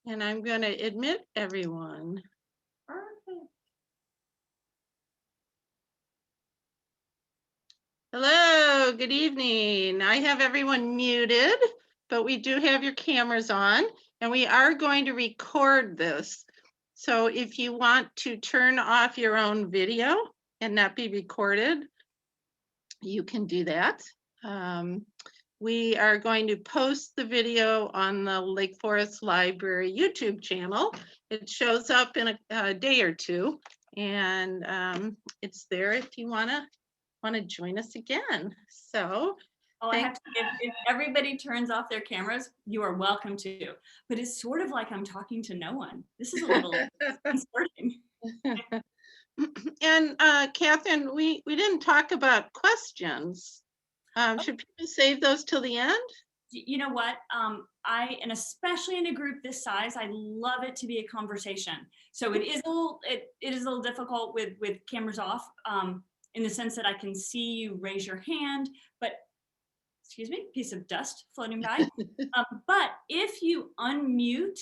And I'm going to admit everyone. Perfect. Hello, good evening. I have everyone muted, but we do have your cameras on, and we are going to record this. So if you want to turn off your own video and not be recorded, you can do that. We are going to post the video on the Lake Forest Library YouTube channel. It shows up in a day or two, and it's there if you want to join us again. So I have to, if everybody turns off their cameras, you are welcome to. But it's sort of like I'm talking to no one. This is a little disconcerting. And Catherine, we didn't talk about questions. Should people save those till the end? You know what? And especially in a group this size, I love it to be a conversation. So it is a little difficult with cameras off, in the sense that I can see you raise your hand, but excuse me, piece of dust floating by. But if you unmute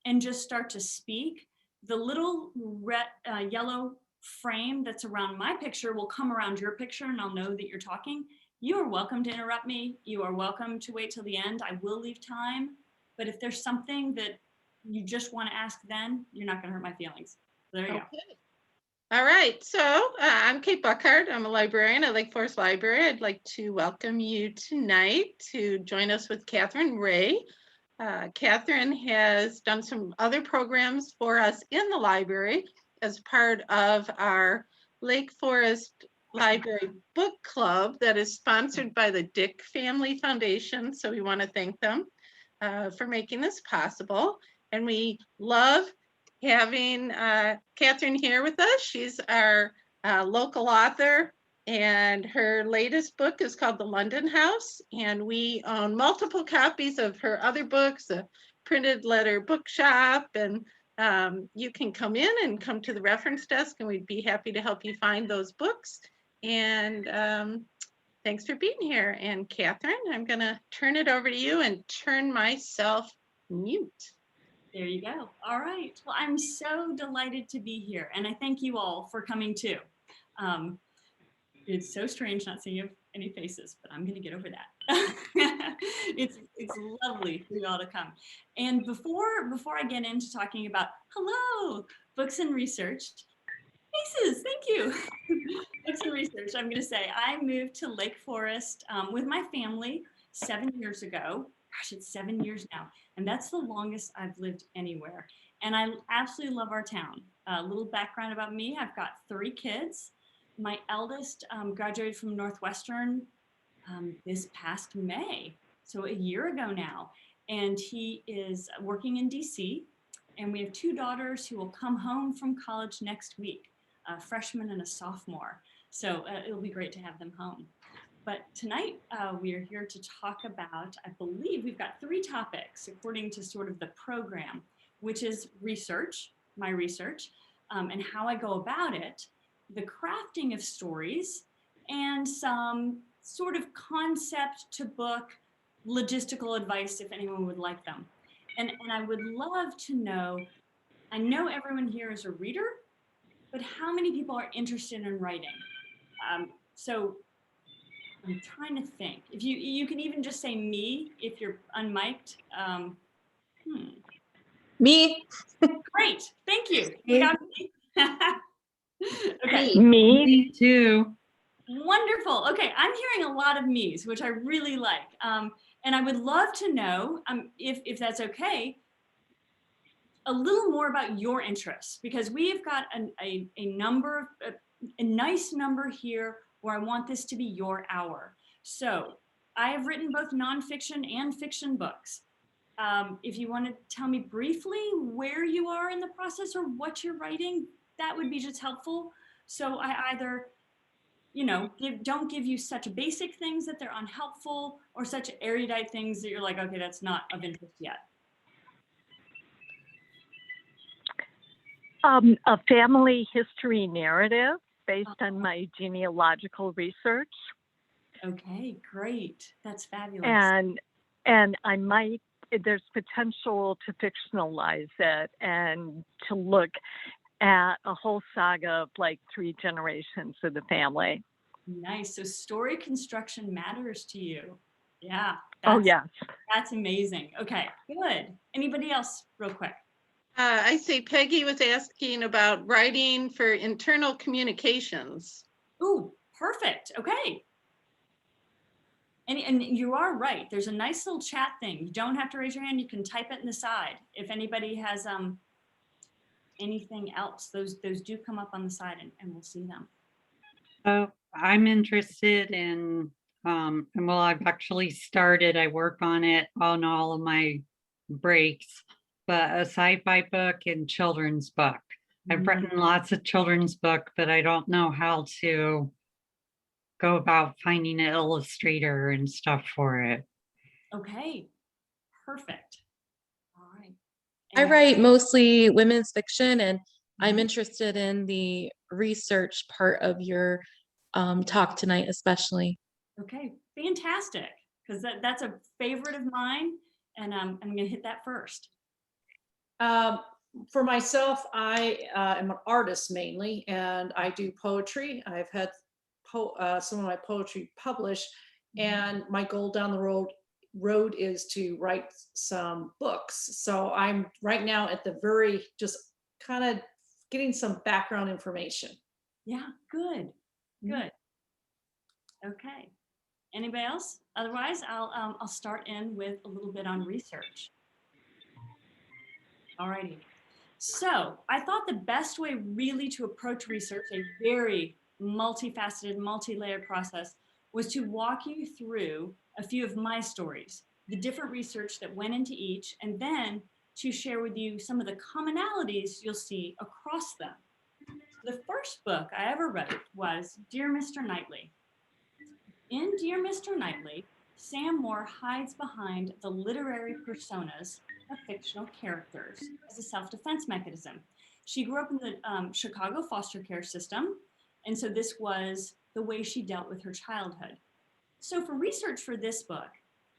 and just start to speak, the little red, yellow frame that's around my picture will come around your picture, and I'll know that you're talking. You are welcome to interrupt me. You are welcome to wait till the end. I will leave time. But if there's something that you just want to ask then, you're not going to hurt my feelings. So there you go. All right, so I'm Kate Buckhart. I'm a librarian at Lake Forest Library. I'd like to welcome you tonight to join us with Katherine Reay. Katherine has done some other programs for us in the library as part of our Lake Forest Library Book Club that is sponsored by the Dick Family Foundation. So we want to thank them for making this possible. And we love having Katherine here with us. She's our local author, and her latest book is called The London House, and we own multiple copies of her other books, a printed letter bookshop, and you can come in and come to the reference desk, and we'd be happy to help you find those books. And thanks for being here. And Katherine, I'm going to turn it over to you and turn myself mute. There you go. All right. Well, I'm so delighted to be here, and I thank you all for coming too. It's so strange not seeing any faces, but I'm going to get over that. It's lovely for you all to come. And before I get into talking about books and research, faces, thank you. Books and research, I'm going to say I moved to Lake Forest with my family 7 years ago. Gosh, it's 7 years now. And that's the longest I've lived anywhere. And I absolutely love our town. A little background about me, I've got 3 kids. My eldest graduated from Northwestern this past May, so a year ago now. And he is working in DC. And we have 2 daughters who will come home from college next week, a freshman and a sophomore. So it'll be great to have them home. But tonight we are here to talk about, I believe we've got 3 topics according to sort of the program, which is research, my research, and how I go about it, the crafting of stories, and some sort of concept to book logistical advice if anyone would like them. And I would love to know, I know everyone here is a reader, but how many people are interested in writing? So I'm trying to think. If you can even just say me if you're unmiked. Me. Great, thank you. You got me. Okay. Me too. Wonderful. Okay, I'm hearing a lot of me's, which I really like. And I would love to know, if that's okay, a little more about your interests, because we've got a number, a nice number here where I want this to be your hour. So I have written both nonfiction and fiction books. If you want to tell me briefly where you are in the process or what you're writing, that would be just helpful. So I either, don't give you such basic things that they're unhelpful, or such erudite things that you're like, okay, that's not of interest yet. A family history narrative based on my genealogical research. Okay, great. That's fabulous. And I might there's potential to fictionalize it and to look at a whole saga of like 3 generations of the family. Nice. So story construction matters to you. Yeah. Oh, yes. That's amazing. Okay, good. Anybody else real quick? I see Peggy was asking about writing for internal communications. Ooh, perfect. Okay. And you are right. There's a nice little chat thing. You don't have to raise your hand. You can type it in the side. If anybody has anything else, those do come up on the side and we'll see them. So I'm interested in, and well, I've actually started, I work on it on all of my breaks, but a sci-fi book and children's book. I've written lots of children's book, but I don't know how to go about finding an illustrator and stuff for it. Okay, perfect. All right. I write mostly women's fiction, and I'm Mhm. interested in the research part of your talk tonight, especially. Okay, fantastic. Because that's a favorite of mine, and I'm going to hit that first. For myself, I am an artist mainly, and I do poetry. I've had some of my poetry published, and my goal down the road is to write some books. So I'm right now at the very just kind of getting some background information. Yeah, good, good. Okay. Anybody else? Otherwise, I'll start in with a little bit on research. All righty. So I thought the best way really to approach research, a very multifaceted, multi-layered process, was to walk you through a few of my stories, the different research that went into each, and then to share with you some of the commonalities you'll see across them. The first book I ever wrote was Dear Mr. Knightley. In Dear Mr. Knightley, Sam Moore hides behind the literary personas of fictional characters as a self-defense mechanism. She grew up in the Chicago foster care system, and so this was the way she dealt with her childhood. So for research for this book,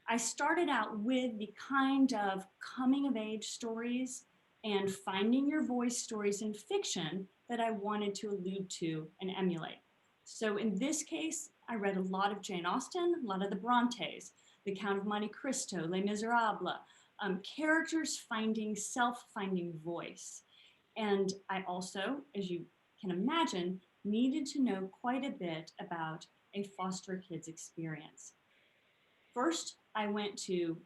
I started out with the kind of coming-of-age stories and finding your voice stories in fiction that I wanted to allude to and emulate. So in this case, I read a lot of Jane Austen, a lot of the Brontes, The Count of Monte Cristo, Les Miserables, characters finding self-finding voice. And I also, as you can imagine, needed to know quite a bit about a foster kid's experience. First, I went to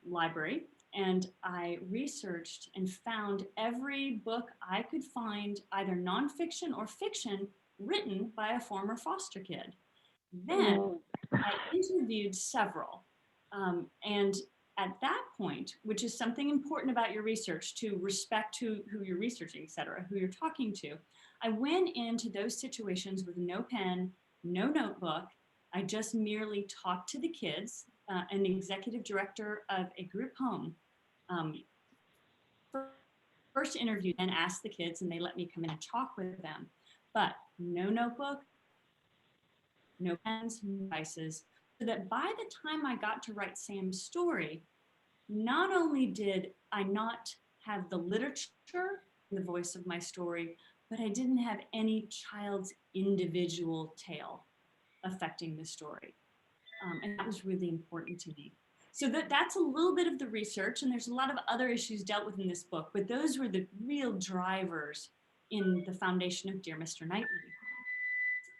library and I researched and found every book I could find, either nonfiction or fiction, written by a former foster kid. Then I interviewed several. And at that point, which is something important about your research, to respect who you're researching, et cetera, who you're talking to, I went into those situations with no pen, no notebook. I just merely talked to the kids, an executive director of a group home. First interview, then asked the kids, and they let me come in and talk with them. But no notebook, no pens, no devices, so that by the time I got to write Sam's story, not only did I not have the literature, the voice of my story, but I didn't have any child's individual tale affecting the story. And that was really important to me. So that's a little bit of the research, and there's a lot of other issues dealt with in this book, but those were the real drivers in the foundation of Dear Mr. Knightley.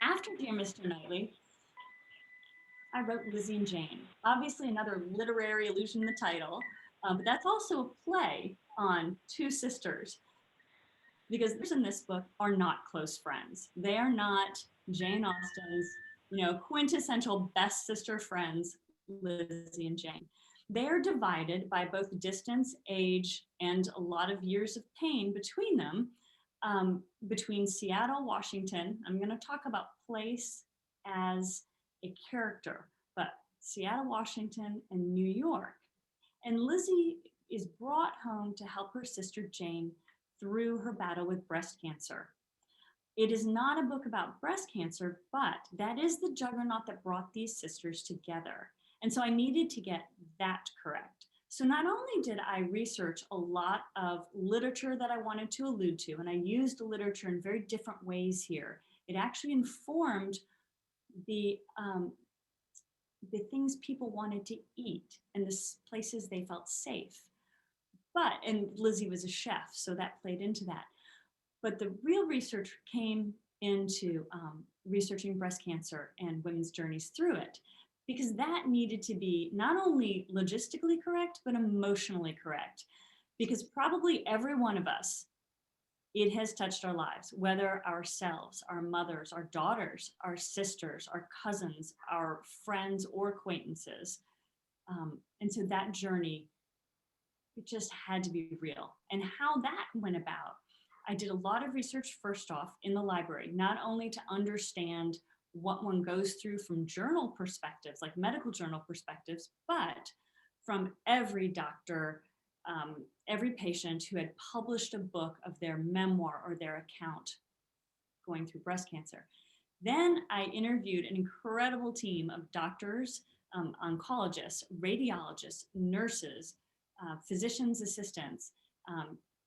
After Dear Mr. Knightley, I wrote Lizzie and Jane. Obviously another literary allusion in the title, but that's also a play on 2 sisters, because those in this book are not close friends. They are not Jane Austen's, quintessential best sister friends, Lizzie and Jane. They are divided by both distance, age, and a lot of years of pain between them, between Seattle, Washington. I'm going to talk about place as a character, but Seattle, Washington, and New York. And Lizzie is brought home to help her sister Jane through her battle with breast cancer. It is not a book about breast cancer, but that is the juggernaut that brought these sisters together. And so I needed to get that correct. So not only did I research a lot of literature that I wanted to allude to, and I used the literature in very different ways here, it actually informed the things people wanted to eat and the places they felt safe. And Lizzie was a chef, so that played into that. But the real research came into researching breast cancer and women's journeys through it, because that needed to be not only logistically correct, but emotionally correct. Because probably every one of us, it has touched our lives, whether ourselves, our mothers, our daughters, our sisters, our cousins, our friends or acquaintances. And so that journey, it just had to be real. And how that went about, I did a lot of research first off in the library, not only to understand what one goes through from journal perspectives, like medical journal perspectives, but from every doctor, every patient who had published a book of their memoir or their account going through breast cancer. Then I interviewed an incredible team of doctors, oncologists, radiologists, nurses, physicians' assistants,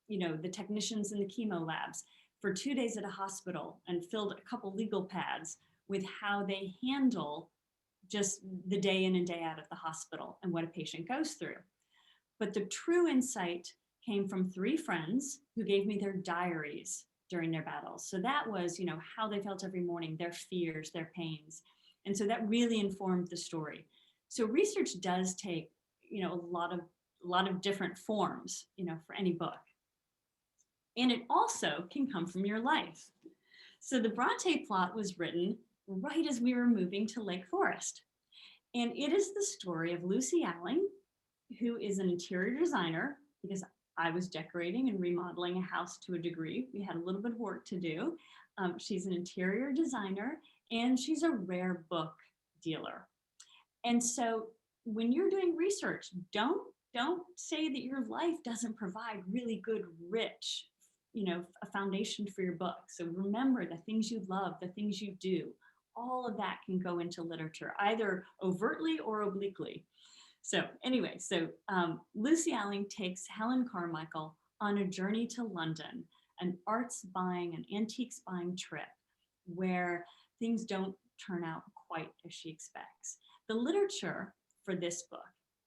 the technicians in the chemo labs for 2 days at a hospital, and filled a couple legal pads with how they handle just the day in and day out of the hospital and what a patient goes through. But the true insight came from 3 friends who gave me their diaries during their battles. So that was, how they felt every morning, their fears, their pains. And so that really informed the story. So research does take, a lot of different forms, for any book. And it also can come from your life. So the Bronte Plot was written right as we were moving to Lake Forest. And it is the story of Lucy Alling, who is an interior designer, because I was decorating and remodeling a house to a degree. We had a little bit of work to do. She's an interior designer, and she's a rare book dealer. And so when you're doing research, don't say that your life doesn't provide really good, rich, a foundation for your book. So remember the things you love, the things you do, all of that can go into literature, either overtly or obliquely. So anyway, Lucy Alling takes Helen Carmichael on a journey to London, an antiques buying trip where things don't turn out quite as she expects. The literature for this book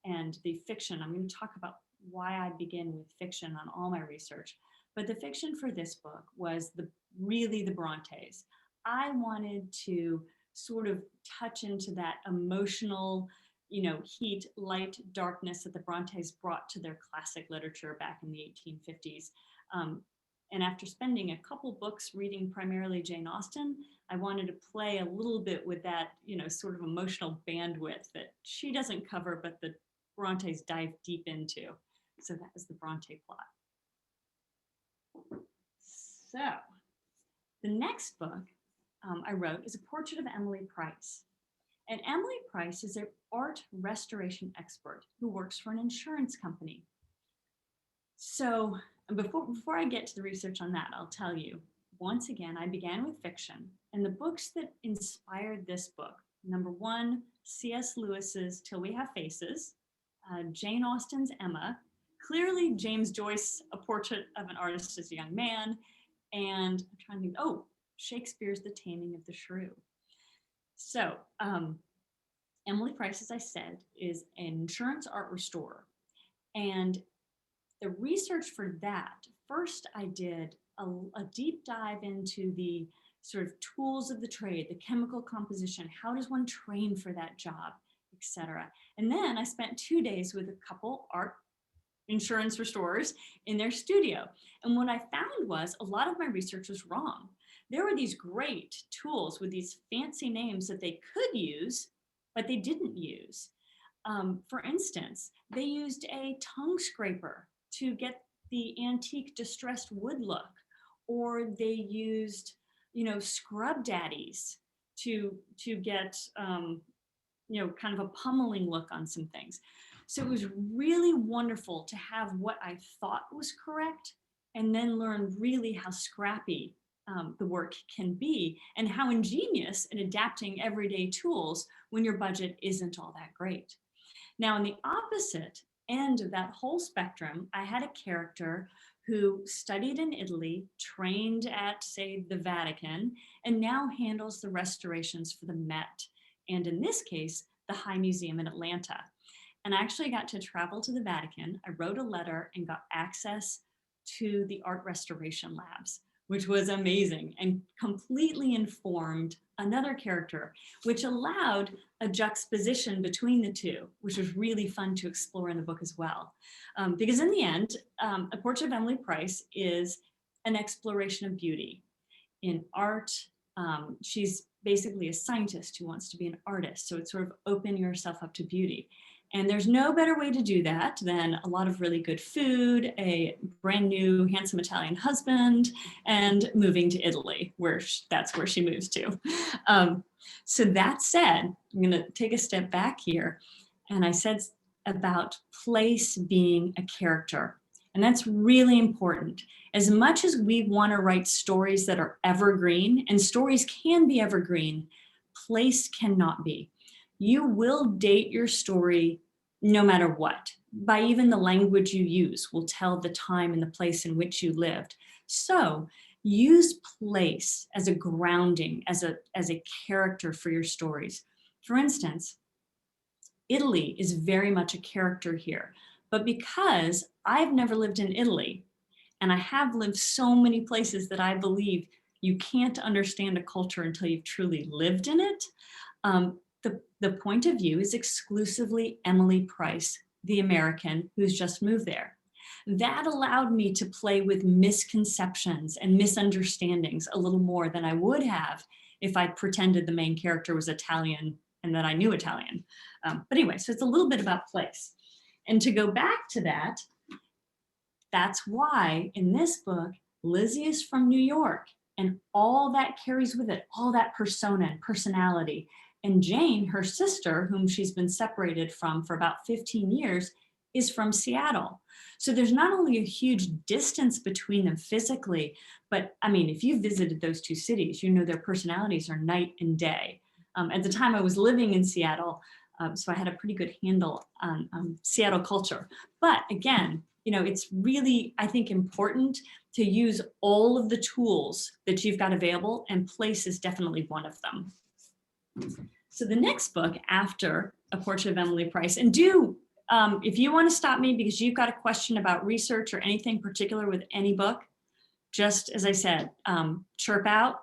and the fiction, I'm going to talk about why I begin with fiction on all my research, but the fiction for this book was really the Brontes. I wanted to sort of touch into that emotional, heat, light, darkness that the Brontes brought to their classic literature back in the 1850s. And after spending a couple books reading primarily Jane Austen, I wanted to play a little bit with that, sort of emotional bandwidth that she doesn't cover, but the Brontes dive deep into. So that is the Bronte Plot. So the next book I wrote is a portrait of Emily Price. And Emily Price is an art restoration expert who works for an insurance company. So before I get to the research on that, I'll tell you, once again, I began with fiction, and the books that inspired this book, number 1, C.S. Lewis's Till We Have Faces, Jane Austen's Emma, clearly James Joyce, A Portrait of an Artist as a Young Man, and I'm trying to think, Shakespeare's The Taming of the Shrew. So Emily Price, as I said, is an insurance art restorer. And the research for that, first I did a deep dive into the sort of tools of the trade, the chemical composition, how does one train for that job, etc. And then I spent 2 days with a couple art insurance restorers in their studio. And what I found was a lot of my research was wrong. There were these great tools with these fancy names that they could use, but they didn't use. For instance, they used a tongue scraper to get the antique distressed wood look, or they used, scrub daddies to get, kind of a pummeling look on some things. So it was really wonderful to have what I thought was correct and then learn really how scrappy the work can be and how ingenious in adapting everyday tools when your budget isn't all that great. Now, on the opposite end of that whole spectrum, I had a character who studied in Italy, trained at, say, the Vatican, and now handles the restorations for the Met, and in this case, the High Museum in Atlanta. And I actually got to travel to the Vatican. I wrote a letter and got access to the art restoration labs, which was amazing and completely informed another character, which allowed a juxtaposition between the two, which was really fun to explore in the book as well. Because in the end, A Portrait of Emily Price is an exploration of beauty in art. She's basically a scientist who wants to be an artist. So it's sort of open yourself up to beauty. And there's no better way to do that than a lot of really good food, a brand new handsome Italian husband, and moving to Italy, where that's where she moves to. So that said, I'm going to take a step back here. And I said about place being a character. And that's really important. As much as we want to write stories that are evergreen, and stories can be evergreen, place cannot be. You will date your story no matter what. By even the language you use will tell the time and the place in which you lived. So use place as a grounding, as a character for your stories. For instance, Italy is very much a character here, but because I've never lived in Italy, and I have lived so many places that I believe you can't understand a culture until you've truly lived in it, the point of view is exclusively Emily Price, the American who's just moved there. That allowed me to play with misconceptions and misunderstandings a little more than I would have if I pretended the main character was Italian and that I knew Italian. But anyway, so it's a little bit about place. And to go back to that, that's why in this book, Lizzie is from New York, and all that carries with it, all that persona and personality. And Jane, her sister, whom she's been separated from for about 15 years, is from Seattle. So there's not only a huge distance between them physically, but I mean, if you visited those two cities, you know their personalities are night and day. At the time I was living in Seattle, so I had a pretty good handle on Seattle culture. But again, you know, it's really, I think, important to use all of the tools that you've got available, and place is definitely one of them. So the next book after A Portrait of Emily Price, and if you want to stop me because you've got a question about research or anything particular with any book, just as I said, chirp out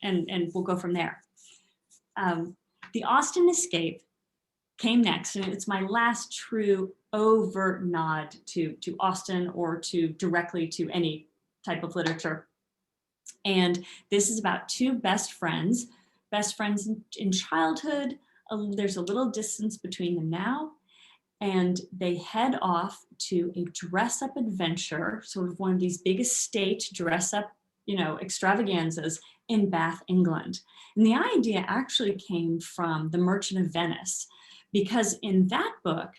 and we'll go from there. The Austen Escape came next, and it's my last true overt nod to Austen or to directly to any type of literature. And this is about two best friends in childhood. There's a little distance between them now, and they head off to a dress-up adventure, sort of one of these big estate dress-up, you know, extravaganzas in Bath, England. And the idea actually came from The Merchant of Venice, because in that book,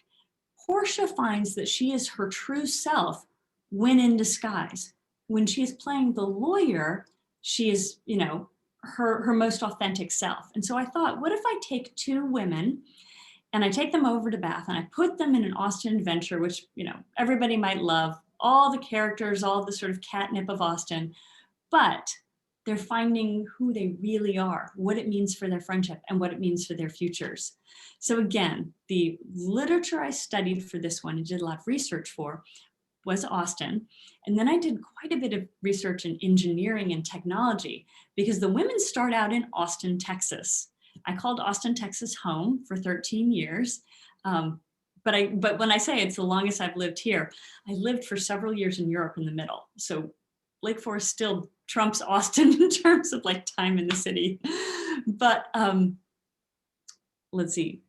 Portia finds that she is her true self when in disguise. When she is playing the lawyer, she is, you know, her most authentic self. And so I thought, what if I take two women and I take them over to Bath and I put them in an Austen adventure, which, you know, everybody might love, all the characters, all the sort of catnip of Austen, but they're finding who they really are, what it means for their friendship and what it means for their futures. So again, the literature I studied for this one and did a lot of research for was Austen. And then I did quite a bit of research in engineering and technology, because the women start out in Austin, Texas. I called Austin, Texas home for 13 years. But when I say it's the longest I've lived here, I lived for several years in Europe in the middle. So Lake Forest still trumps Austin in terms of like time in the city. But let's see.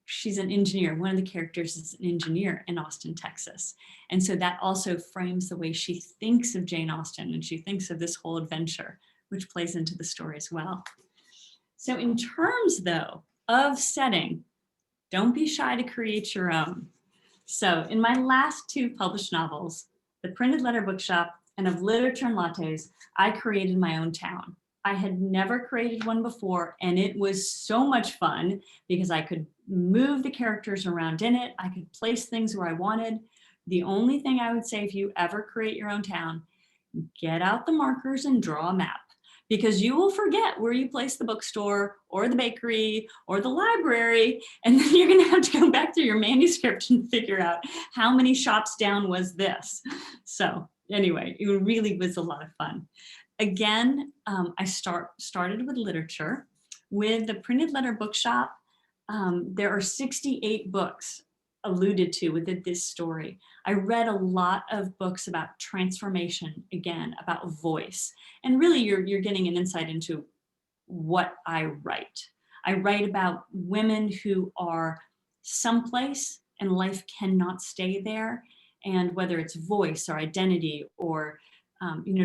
She's an engineer. One of the characters is an engineer in Austin, Texas. And so that also frames the way she thinks of Jane Austen, and she thinks of this whole adventure, which plays into the story as well. So in terms, though, of setting, don't be shy to create your own. So in my last two published novels, The Printed Letter Bookshop and Of Literature and Lattes, I created my own town. I had never created one before, and it was so much fun because I could move the characters around in it. I could place things where I wanted. The only thing I would say, if you ever create your own town, get out the markers and draw a map, because you will forget where you place the bookstore or the bakery or the library. And then you're going to have to go back through your manuscript and figure out how many shops down was this. So anyway, it really was a lot of fun. Again, I started with literature. With the Printed Letter Bookshop, there are 68 books alluded to within this story. I read a lot of books about transformation, again, about voice. And really, you're getting an insight into what I write. I write about women who are someplace and life cannot stay there. And whether it's voice or identity or,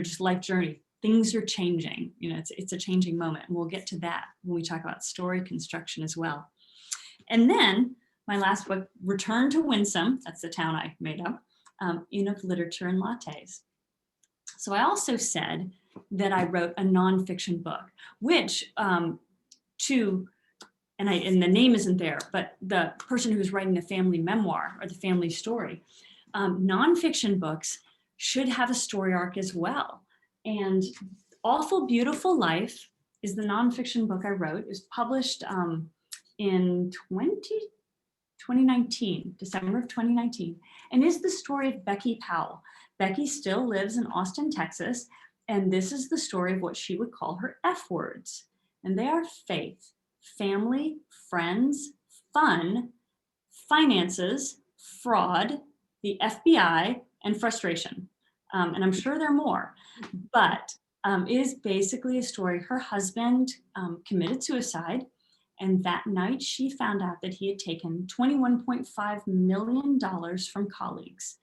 just life journey, things are changing. It's a changing moment. And we'll get to that when we talk about story construction as well. And then my last book, Return to Winsome, that's the town I made up, Inn of Literature and Lattes. So I also said that I wrote a nonfiction book, which and the name isn't there, but the person who's writing the family memoir or the family story, nonfiction books should have a story arc as well. And Awful Beautiful Life is the nonfiction book I wrote. It was published in 2019, December of 2019, and is the story of Becky Powell. Becky still lives in Austin, Texas, and this is the story of what she would call her F words. And they are faith, family, friends, fun, finances, fraud, the FBI, and frustration. And I'm sure there are more, but it is basically a story. Her husband committed suicide, and that night she found out that he had taken $21.5 million from colleagues.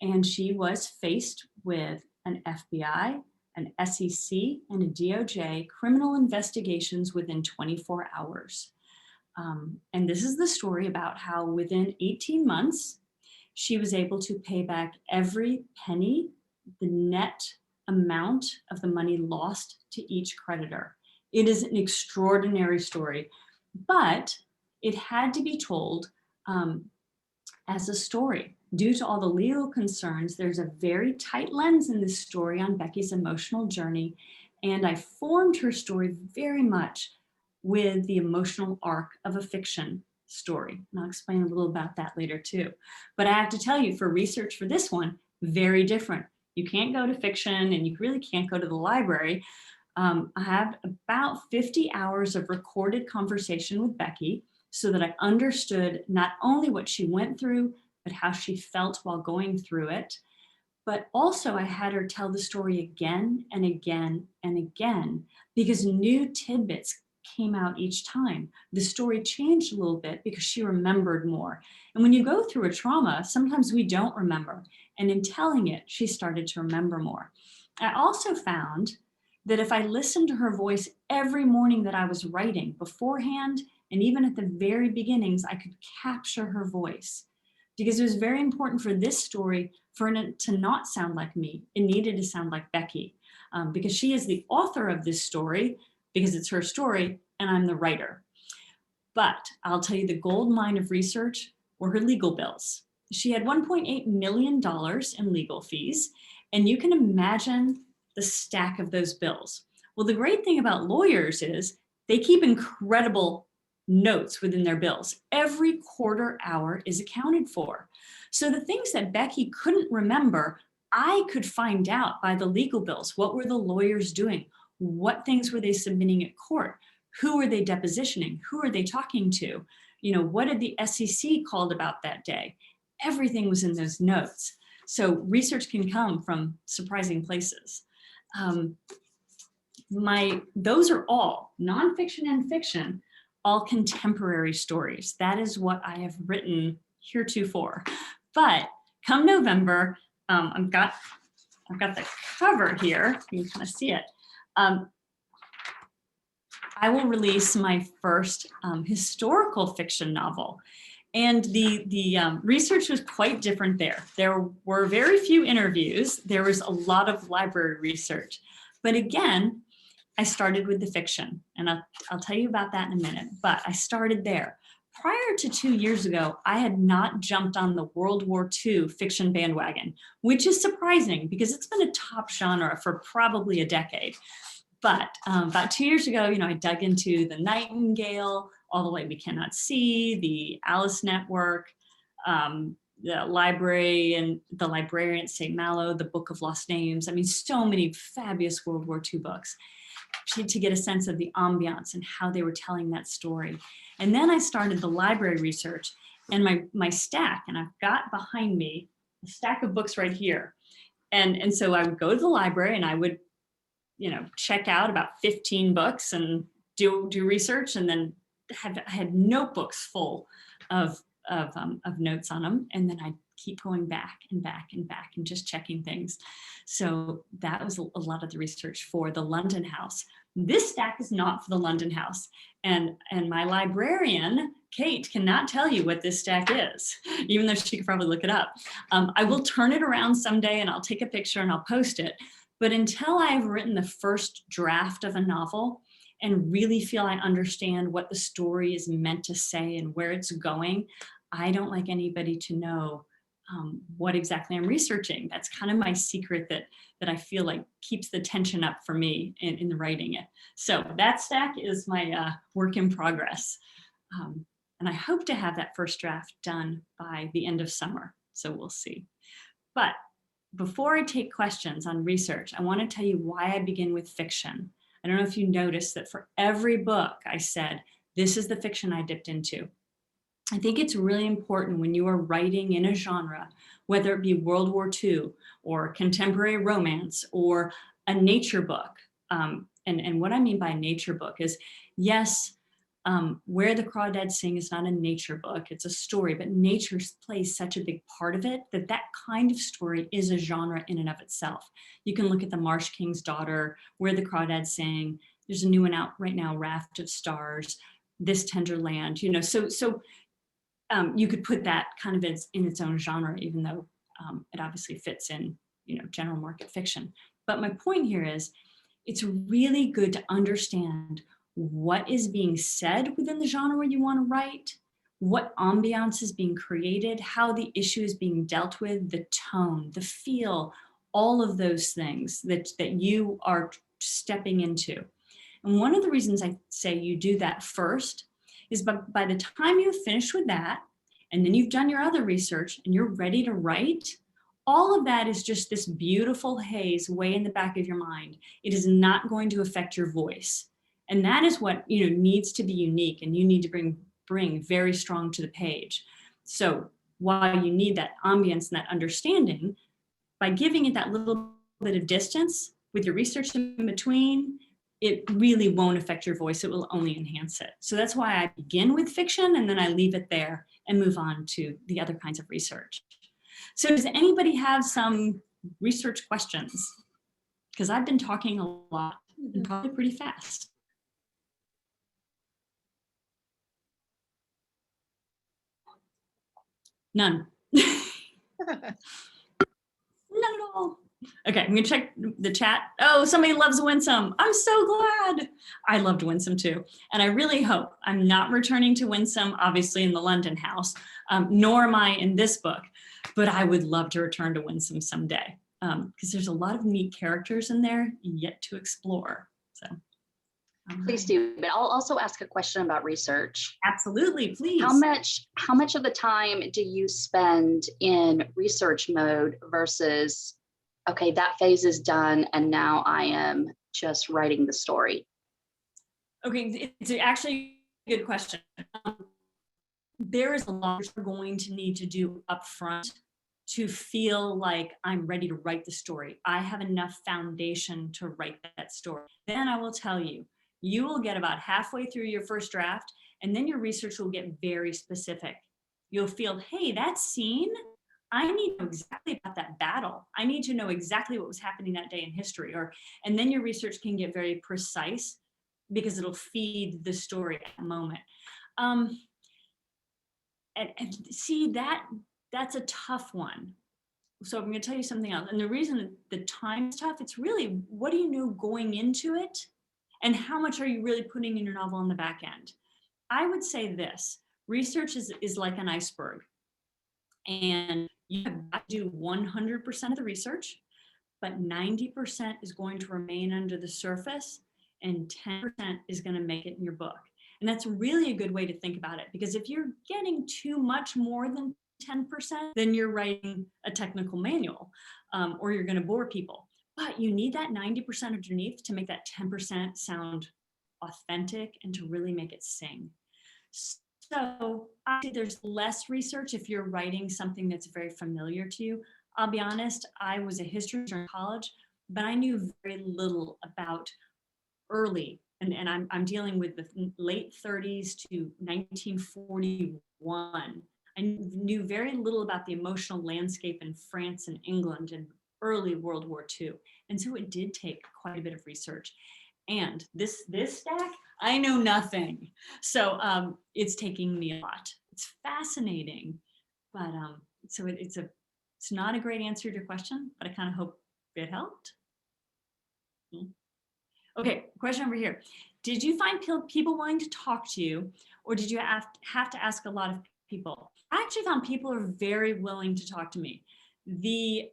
And she was faced with an FBI, an SEC, and a DOJ criminal investigations within 24 hours. And this is the story about how within 18 months, she was able to pay back every penny, the net amount of the money lost to each creditor. It is an extraordinary story, but it had to be told as a story. Due to all the legal concerns, there's a very tight lens in this story on Becky's emotional journey, and I formed her story very much with the emotional arc of a fiction story. And I'll explain a little about that later too. But I have to tell you, for research for this one, very different. You can't go to fiction and you really can't go to the library. I have about 50 hours of recorded conversation with Becky so that I understood not only what she went through, but how she felt while going through it. But also I had her tell the story again and again and again, because new tidbits came out each time. The story changed a little bit because she remembered more. And when you go through a trauma, sometimes we don't remember. And in telling it, she started to remember more. I also found that if I listened to her voice every morning that I was writing beforehand, and even at the very beginnings, I could capture her voice. Because it was very important for this story for it to not sound like me. It needed to sound like Becky, because she is the author of this story, because it's her story, and I'm the writer. But I'll tell you, the gold mine of research were her legal bills. She had $1.8 million in legal fees, and you can imagine the stack of those bills. Well, the great thing about lawyers is they keep incredible notes within their bills. Every quarter hour is accounted for. So the things that Becky couldn't remember, I could find out by the legal bills. What were the lawyers doing? What things were they submitting at court? Who were they depositioning? Who are they talking to? What did the SEC called about that day? Everything was in those notes. So research can come from surprising places. Those are all nonfiction and fiction, all contemporary stories. That is what I have written heretofore. But come November, I've got the cover here. You can kind of see it. I will release my first historical fiction novel. And the research was quite different there. There were very few interviews. There was a lot of library research. But again, I started with the fiction, and I'll tell you about that in a minute, but I started there. Prior to 2 years ago, I had not jumped on the World War II fiction bandwagon, which is surprising because it's been a top genre for probably a decade. But about 2 years ago, I dug into The Nightingale, All the Way We Cannot See, the Alice Network, the Library and the Librarian at St. Malo, the Book of Lost Names. I mean, so many fabulous World War II books to get a sense of the ambiance and how they were telling that story. And then I started the library research, and my stack, and I've got behind me a stack of books right here. And so I would go to the library and I would, check out about 15 books and do research, and then I had notebooks full of notes on them. And then I'd keep going back and back and back and just checking things. So that was a lot of the research for the London House. This stack is not for the London House. And my librarian, Kate, cannot tell you what this stack is, even though she could probably look it up. I will turn it around someday and I'll take a picture and I'll post it. But until I've written the first draft of a novel and really feel I understand what the story is meant to say and where it's going, I don't like anybody to know what exactly I'm researching. That's kind of my secret that I feel like keeps the tension up for me in writing it. So that stack is my work in progress. And I hope to have that first draft done by the end of summer. So we'll see. But before I take questions on research, I want to tell you why I begin with fiction. I don't know if you noticed that for every book I said, this is the fiction I dipped into. I think it's really important when you are writing in a genre, whether it be World War II or contemporary romance or a nature book. And what I mean by a nature book is, yes, Where the Crawdads Sing is not a nature book, it's a story, but nature plays such a big part of it that kind of story is a genre in and of itself. You can look at The Marsh King's Daughter, Where the Crawdads Sing. There's a new one out right now, Raft of Stars, This Tender Land, so you could put that kind of in its own genre, even though it obviously fits in, general market fiction. But my point here is, it's really good to understand what is being said within the genre you want to write, what ambiance is being created, how the issue is being dealt with, the tone, the feel, all of those things that you are stepping into. And one of the reasons I say you do that first is by the time you've finished with that, and then you've done your other research and you're ready to write, all of that is just this beautiful haze way in the back of your mind. It is not going to affect your voice. And that is what needs to be unique, and you need to bring very strong to the page. So while you need that ambience and that understanding, by giving it that little bit of distance with your research in between, it really won't affect your voice. It will only enhance it. So that's why I begin with fiction and then I leave it there and move on to the other kinds of research. So does anybody have some research questions? Because I've been talking a lot and probably pretty fast. None. None at all. Okay, I'm gonna check the chat. Oh, somebody loves Winsome. I'm so glad. I loved Winsome too. And I really hope I'm not returning to Winsome, obviously in the London House, nor am I in this book, but I would love to return to Winsome someday because there's a lot of neat characters in there yet to explore. So. Please do, but I'll also ask a question about research. Absolutely, please. How much of the time do you spend in research mode versus, okay, that phase is done and now I am just writing the story? Okay, it's actually a good question. There is a lot you're going to need to do up front to feel like I'm ready to write the story. I have enough foundation to write that story. Then I will tell you, you will get about halfway through your first draft, and then your research will get very specific. You'll feel, hey, that scene, I need to know exactly about that battle. I need to know exactly what was happening that day in history. And then your research can get very precise because it'll feed the story at the moment. And see, that's a tough one. So I'm going to tell you something else. And the reason the time is tough, it's really, what do you know going into it? And how much are you really putting in your novel on the back end? I would say this, research is like an iceberg, and you have got to do 100% of the research, but 90% is going to remain under the surface and 10% is going to make it in your book. And that's really a good way to think about it, because if you're getting too much more than 10%, then you're writing a technical manual, or you're going to bore people. But you need that 90% underneath to make that 10% sound authentic and to really make it sing. So obviously there's less research if you're writing something that's very familiar to you. I'll be honest, I was a history major in college, but I knew very little about early, and I'm dealing with the late 30s to 1941. I knew very little about the emotional landscape in France and England and early World War II. And so it did take quite a bit of research. And this stack, I know nothing. So it's taking me a lot. It's fascinating, but so it's not a great answer to your question, but I kind of hope it helped. Okay, question over here. Did you find people willing to talk to you, or did you have to ask a lot of people? I actually found people are very willing to talk to me. The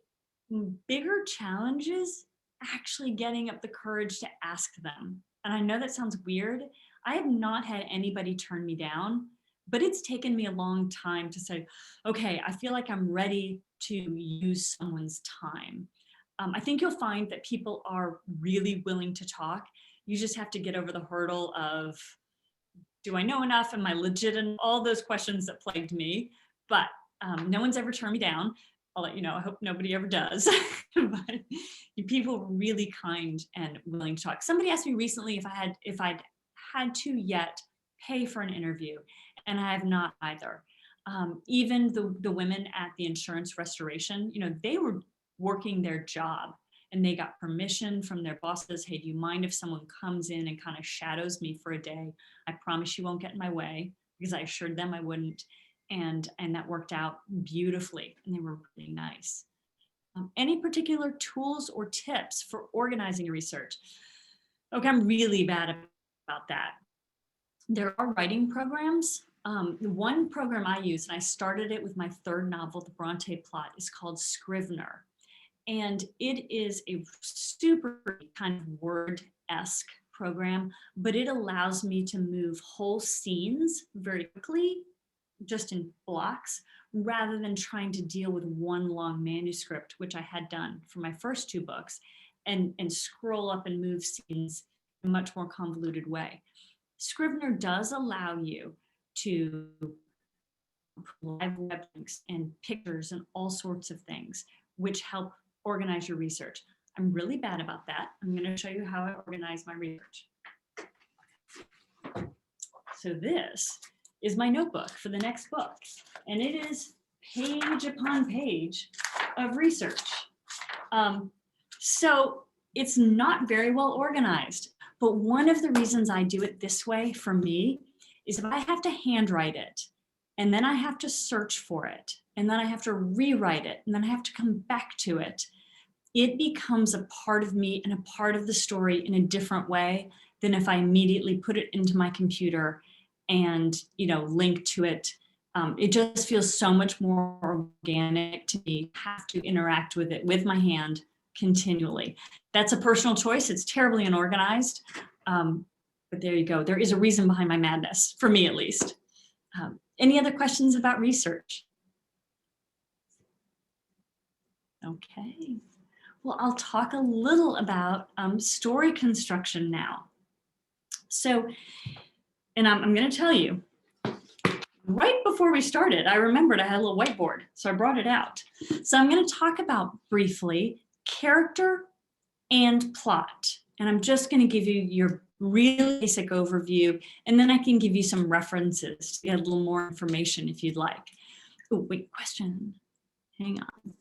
bigger challenge is actually getting up the courage to ask them. And I know that sounds weird. I have not had anybody turn me down, but it's taken me a long time to say, okay, I feel like I'm ready to use someone's time. I think you'll find that people are really willing to talk. You just have to get over the hurdle of, do I know enough? Am I legit? And all those questions that plagued me. But no one's ever turned me down. I'll let you know. I hope nobody ever does. But people were really kind and willing to talk. Somebody asked me recently if I'd had to yet pay for an interview, and I have not either. Even the women at the insurance restoration, they were working their job, and they got permission from their bosses. Hey, do you mind if someone comes in and kind of shadows me for a day? I promise you won't get in my way, because I assured them I wouldn't. And that worked out beautifully, and they were really nice. Any particular tools or tips for organizing your research? Okay, I'm really bad about that. There are writing programs. The one program I use, and I started it with my third novel, The Bronte Plot, is called Scrivener. And it is a super kind of Word-esque program, but it allows me to move whole scenes very quickly, just in blocks, rather than trying to deal with one long manuscript, which I had done for my first two books, and scroll up and move scenes in a much more convoluted way. Scrivener does allow you to live web links and pictures and all sorts of things, which help organize your research. I'm really bad about that. I'm going to show you how I organize my research. So this is my notebook for the next book, and it is page upon page of research. So it's not very well organized, but one of the reasons I do it this way for me is if I have to handwrite it, and then I have to search for it, and then I have to rewrite it, and then I have to come back to it, it becomes a part of me and a part of the story in a different way than if I immediately put it into my computer and link to it. It just feels so much more organic to me. Have to interact with it with my hand continually. That's a personal choice. It's terribly unorganized, but there you go. There is a reason behind my madness, for me at least. Any other questions about research? Okay. Well, I'll talk a little about story construction now. So, and I'm going to tell you, right before we started, I remembered I had a little whiteboard, so I brought it out. So I'm going to talk about briefly character and plot. And I'm just going to give you your really basic overview, and then I can give you some references to get a little more information if you'd like. Oh, wait, question. Hang on.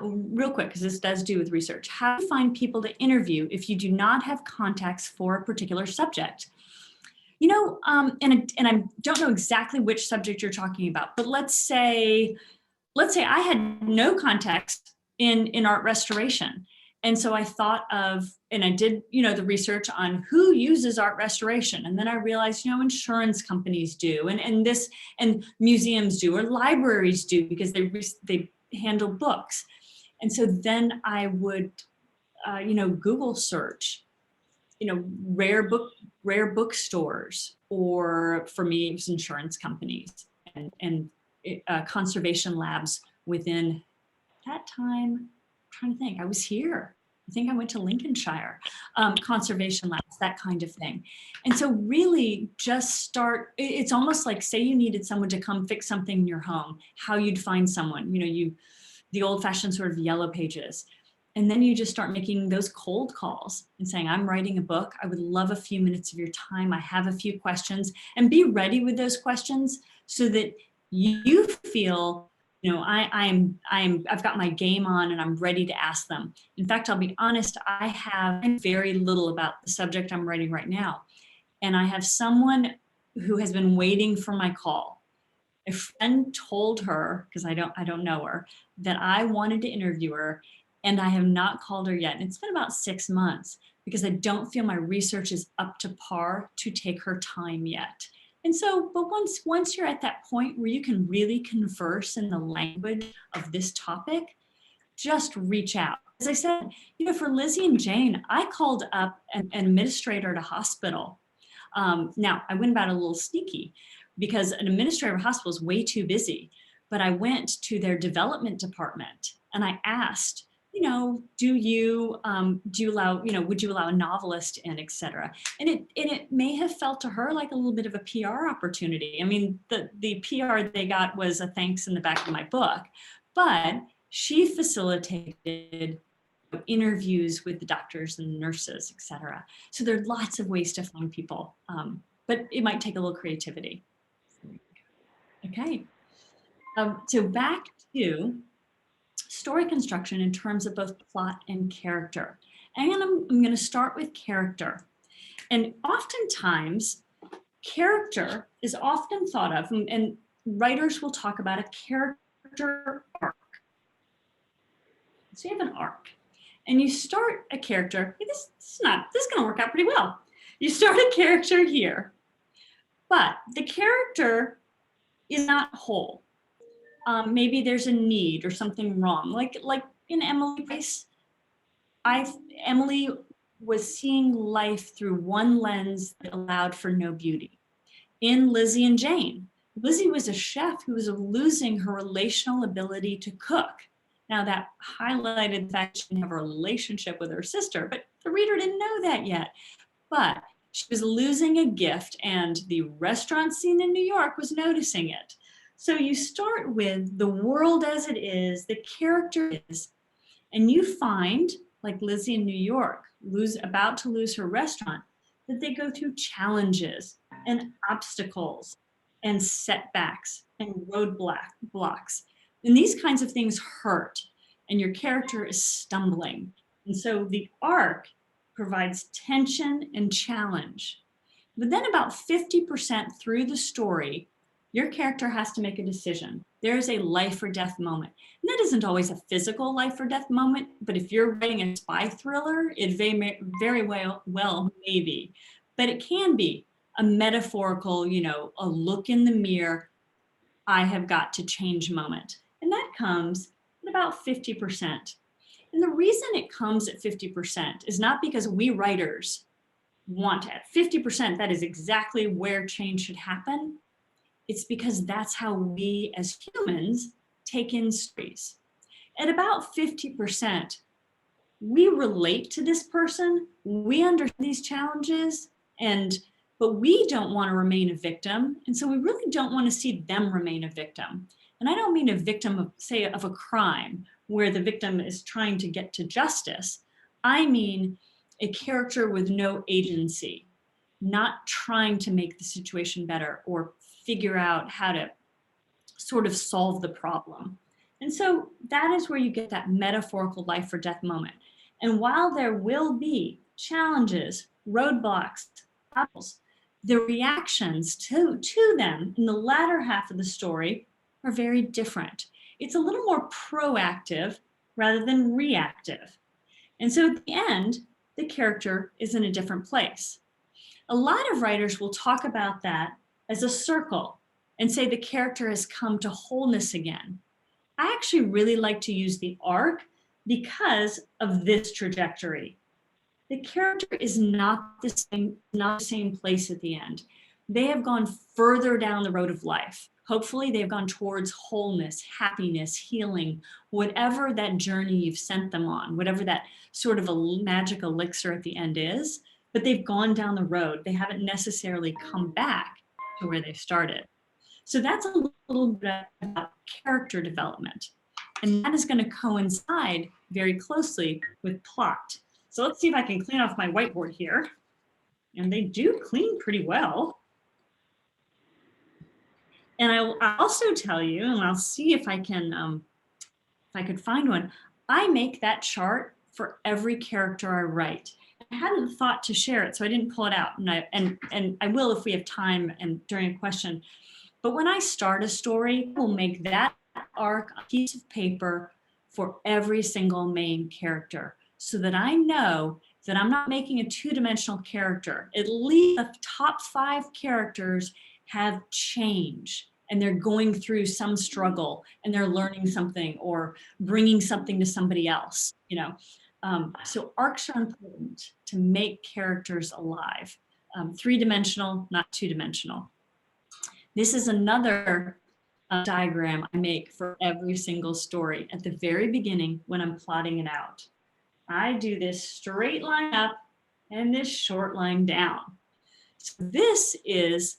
Real quick, because this does do with research, how do you find people to interview if you do not have contacts for a particular subject? And I don't know exactly which subject you're talking about, but let's say I had no contacts in art restoration, And so I thought of, and I did, the research on who uses art restoration. And then I realized, insurance companies do, and museums do, or libraries do, because they handle books. And so then I would, Google search, rare bookstores, or for me, it was insurance companies and conservation labs within that time. I'm trying to think, I was here. I think I went to Lincolnshire, conservation labs, that kind of thing. And so really just start, it's almost like, say you needed someone to come fix something in your home, how you'd find someone, the old fashioned sort of yellow pages. And then you just start making those cold calls and saying, I'm writing a book. I would love a few minutes of your time. I have a few questions, and be ready with those questions so that you feel, I've got my game on and I'm ready to ask them. In fact, I'll be honest, I have very little about the subject I'm writing right now. And I have someone who has been waiting for my call. A friend told her, because I don't know her, that I wanted to interview her, and I have not called her yet. And it's been about 6 months because I don't feel my research is up to par to take her time yet. And so, but once you're at that point where you can really converse in the language of this topic, just reach out. As I said, for Lizzie and Jane, I called up an administrator at a hospital. Now, I went about it a little sneaky because an administrator at a hospital is way too busy. But I went to their development department and I asked, do you allow, would you allow a novelist in, et cetera? And it may have felt to her like a little bit of a PR opportunity. I mean, the PR they got was a thanks in the back of my book, but she facilitated interviews with the doctors and nurses, et cetera. So there are lots of ways to find people, but it might take a little creativity. Okay. So back to story construction in terms of both plot and character. And I'm going to start with character. And oftentimes, character is often thought of, and writers will talk about a character arc. So you have an arc, and you start a character. This is going to work out pretty well. You start a character here, but the character is not whole. Maybe there's a need or something wrong. Like in Emily Price, Emily was seeing life through one lens that allowed for no beauty. In Lizzie and Jane, Lizzie was a chef who was losing her relational ability to cook. Now that highlighted the fact she didn't have a relationship with her sister, but the reader didn't know that yet. But she was losing a gift, and the restaurant scene in New York was noticing it. So you start with the world as it is, the character is, and you find, like Lizzie in New York, about to lose her restaurant, that they go through challenges and obstacles and setbacks and roadblocks. And these kinds of things hurt, and your character is stumbling. And so the arc provides tension and challenge. But then about 50% through the story, your character has to make a decision. There is a life or death moment. And that isn't always a physical life or death moment, but if you're writing a spy thriller, it very well may be. But it can be a metaphorical, a look in the mirror, I have got to change moment. And that comes at about 50%. And the reason it comes at 50% is not because we writers want at 50%, that is exactly where change should happen. It's because that's how we as humans take in stories. At about 50%, we relate to this person, we understand these challenges, but we don't want to remain a victim. And so we really don't want to see them remain a victim. And I don't mean a victim of, say, of a crime where the victim is trying to get to justice. I mean a character with no agency, not trying to make the situation better or figure out how to sort of solve the problem. And so that is where you get that metaphorical life or death moment. And while there will be challenges, roadblocks, obstacles, the reactions to them in the latter half of the story are very different. It's a little more proactive rather than reactive. And so at the end, the character is in a different place. A lot of writers will talk about that as a circle and say the character has come to wholeness again. I actually really like to use the arc because of this trajectory. The character is not the same place at the end. They have gone further down the road of life. Hopefully they've gone towards wholeness, happiness, healing, whatever that journey you've sent them on, whatever that sort of a magic elixir at the end is, but they've gone down the road. They haven't necessarily come back to where they started. So that's a little bit about character development. And that is going to coincide very closely with plot. So let's see if I can clean off my whiteboard here. And they do clean pretty well. And I'll also tell you, and I'll see if I can, if I could find one. I make that chart for every character I write. I hadn't thought to share it, so I didn't pull it out. And I will if we have time and during a question. But when I start a story, I will make that arc a piece of paper for every single main character, so that I know that I'm not making a two-dimensional character. At least the top 5 characters have change, and they're going through some struggle, and they're learning something or bringing something to somebody else, you know. So arcs are important to make characters alive. 3-dimensional, not 2-dimensional. This is another diagram I make for every single story at the very beginning when I'm plotting it out. I do this straight line up and this short line down. So this is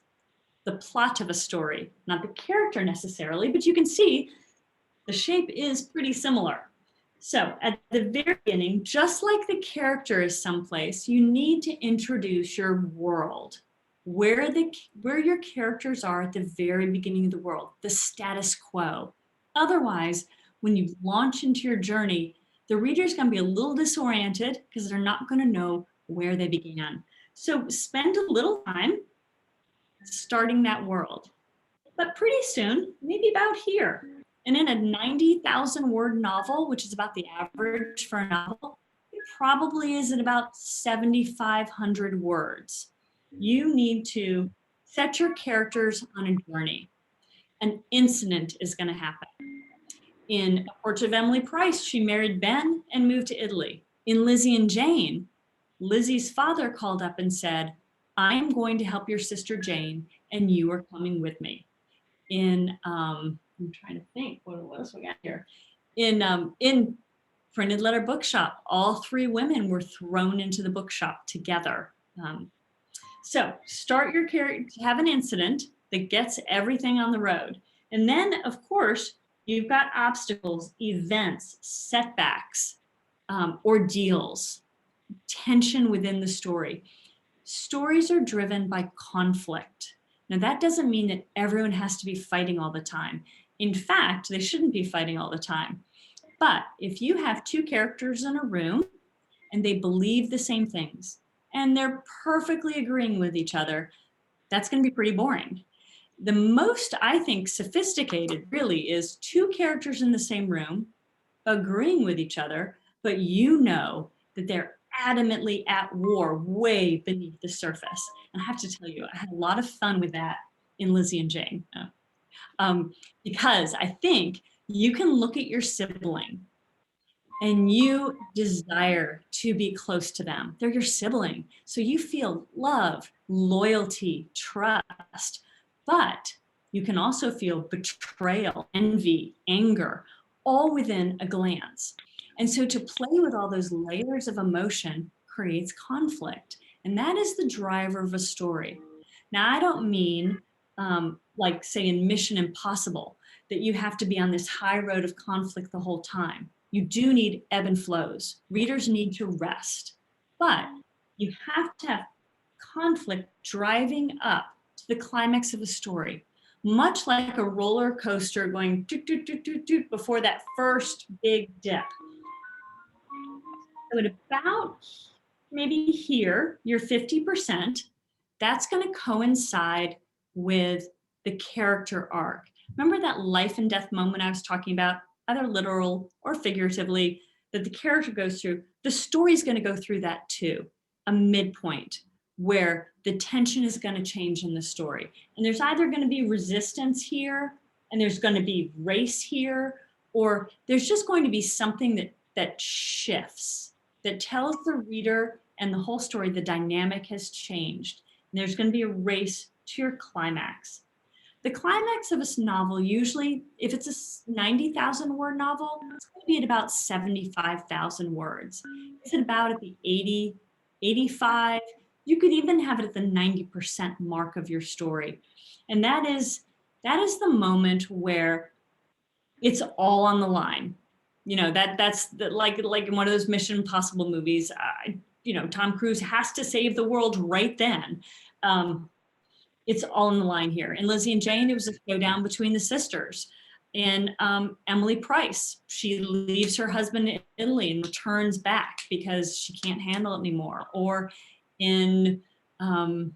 the plot of a story, not the character necessarily, but you can see the shape is pretty similar. So at the very beginning, just like the character is someplace, you need to introduce your world, where your characters are at the very beginning of the world, the status quo. Otherwise, when you launch into your journey, the reader's going to be a little disoriented because they're not going to know where they began. So spend a little time starting that world. But pretty soon, maybe about here, and in a 90,000 word novel, which is about the average for a novel, it probably is at about 7,500 words. You need to set your characters on a journey. An incident is going to happen. In A Portrait of Emily Price, she married Ben and moved to Italy. In Lizzie and Jane, Lizzie's father called up and said, "I am going to help your sister Jane, and you are coming with me." In, I'm trying to think, what else we got here? In Printed Letter Bookshop, all 3 women were thrown into the bookshop together. So start your character, have an incident that gets everything on the road. And then, of course, you've got obstacles, events, setbacks, ordeals, tension within the story. Stories are driven by conflict. Now, that doesn't mean that everyone has to be fighting all the time. In fact, they shouldn't be fighting all the time. But if you have 2 characters in a room and they believe the same things and they're perfectly agreeing with each other, that's going to be pretty boring. The most, I think, sophisticated really is 2 characters in the same room agreeing with each other, but you know that they're adamantly at war way beneath the surface. And I have to tell you, I had a lot of fun with that in Lizzie and Jane, because I think you can look at your sibling and you desire to be close to them. They're your sibling. So you feel love, loyalty, trust, but you can also feel betrayal, envy, anger, all within a glance. And so to play with all those layers of emotion creates conflict. And that is the driver of a story. Now, I don't mean like say in Mission Impossible, that you have to be on this high road of conflict the whole time. You do need ebb and flows. Readers need to rest, but you have to have conflict driving up to the climax of a story, much like a roller coaster going doot, doot, doot, doot, doot, before that first big dip. So at about maybe here, you're 50%, that's going to coincide with the character arc. Remember that life and death moment I was talking about, either literal or figuratively, that the character goes through, the story's going to go through that too, a midpoint where the tension is going to change in the story. And there's either going to be resistance here, and there's going to be race here, or there's just going to be something that shifts, that tells the reader and the whole story the dynamic has changed. And there's going to be a race to your climax. The climax of a novel, usually, if it's a 90,000 word novel, it's going to be at about 75,000 words. Is it about at the 80, 85? You could even have it at the 90% mark of your story. And that is the moment where it's all on the line. You know, that's like in one of those Mission Impossible movies, Tom Cruise has to save the world right then. It's all on the line here. In Lizzie and Jane, it was a showdown between the sisters. In Emily Price, she leaves her husband in Italy and returns back because she can't handle it anymore. Or in, I'm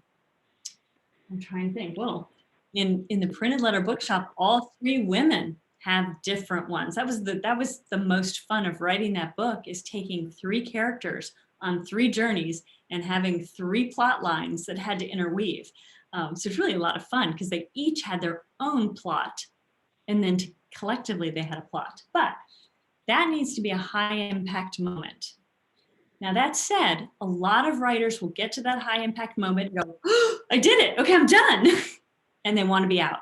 trying to think, well, in the Printed Letter Bookshop, all three women have different ones. That was the most fun of writing that book, is taking three characters on three journeys and having three plot lines that had to interweave. So it's really a lot of fun because they each had their own plot, and then collectively they had a plot. But that needs to be a high impact moment. Now that said, a lot of writers will get to that high impact moment and go, oh, I did it. Okay, I'm done. And they want to be out.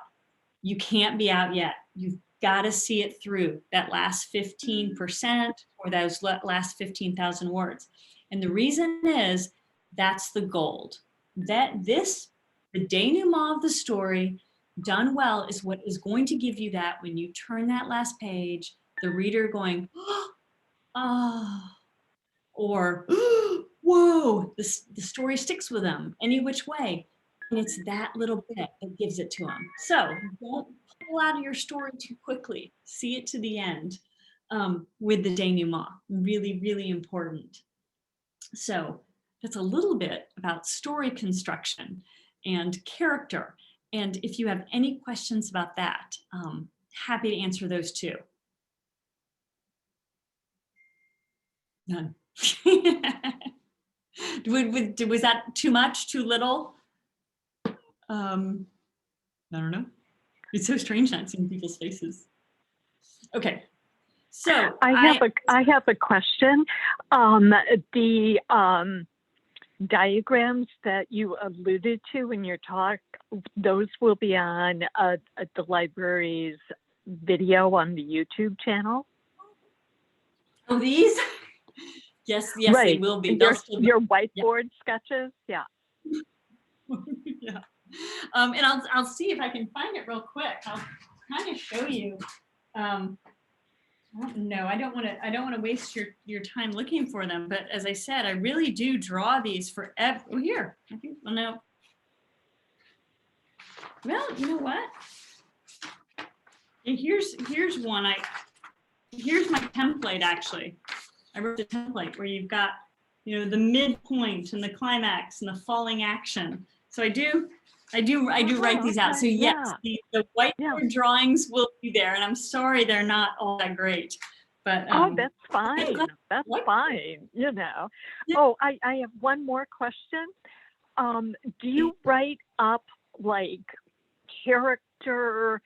You can't be out yet. You've got to see it through that last 15% or those last 15,000 words. And the reason is that's the gold. The denouement of the story done well is what is going to give you that when you turn that last page, the reader going, oh, or whoa, the story sticks with them any which way. And it's that little bit that gives it to them. So don't pull out of your story too quickly. See it to the end with the denouement. Really, really important. So that's a little bit about story construction and character. And if you have any questions about that, happy to answer those too. None. Was that too much, too little? I don't know. It's so strange not seeing people's faces. Okay. So I have a question. The diagrams that you alluded to in your talk, those will be on the library's video on the YouTube channel. Oh, these? Yes, right. They will be. Your whiteboard sketches, yeah. Yeah. And I'll see if I can find it real quick. I'll kind of show you. No, I don't want to waste your time looking for them. But as I said, I really do draw these for here. I think, well, no. Well, you know what? Here's one. Here's my template, actually. I wrote the template where you've got, the midpoint and the climax and the falling action. So I do write these out. So yes, the whiteboard drawings will be there, and I'm sorry they're not all that great. But that's fine. That's fine. Yeah. Oh, I have one more question. Do you write up like character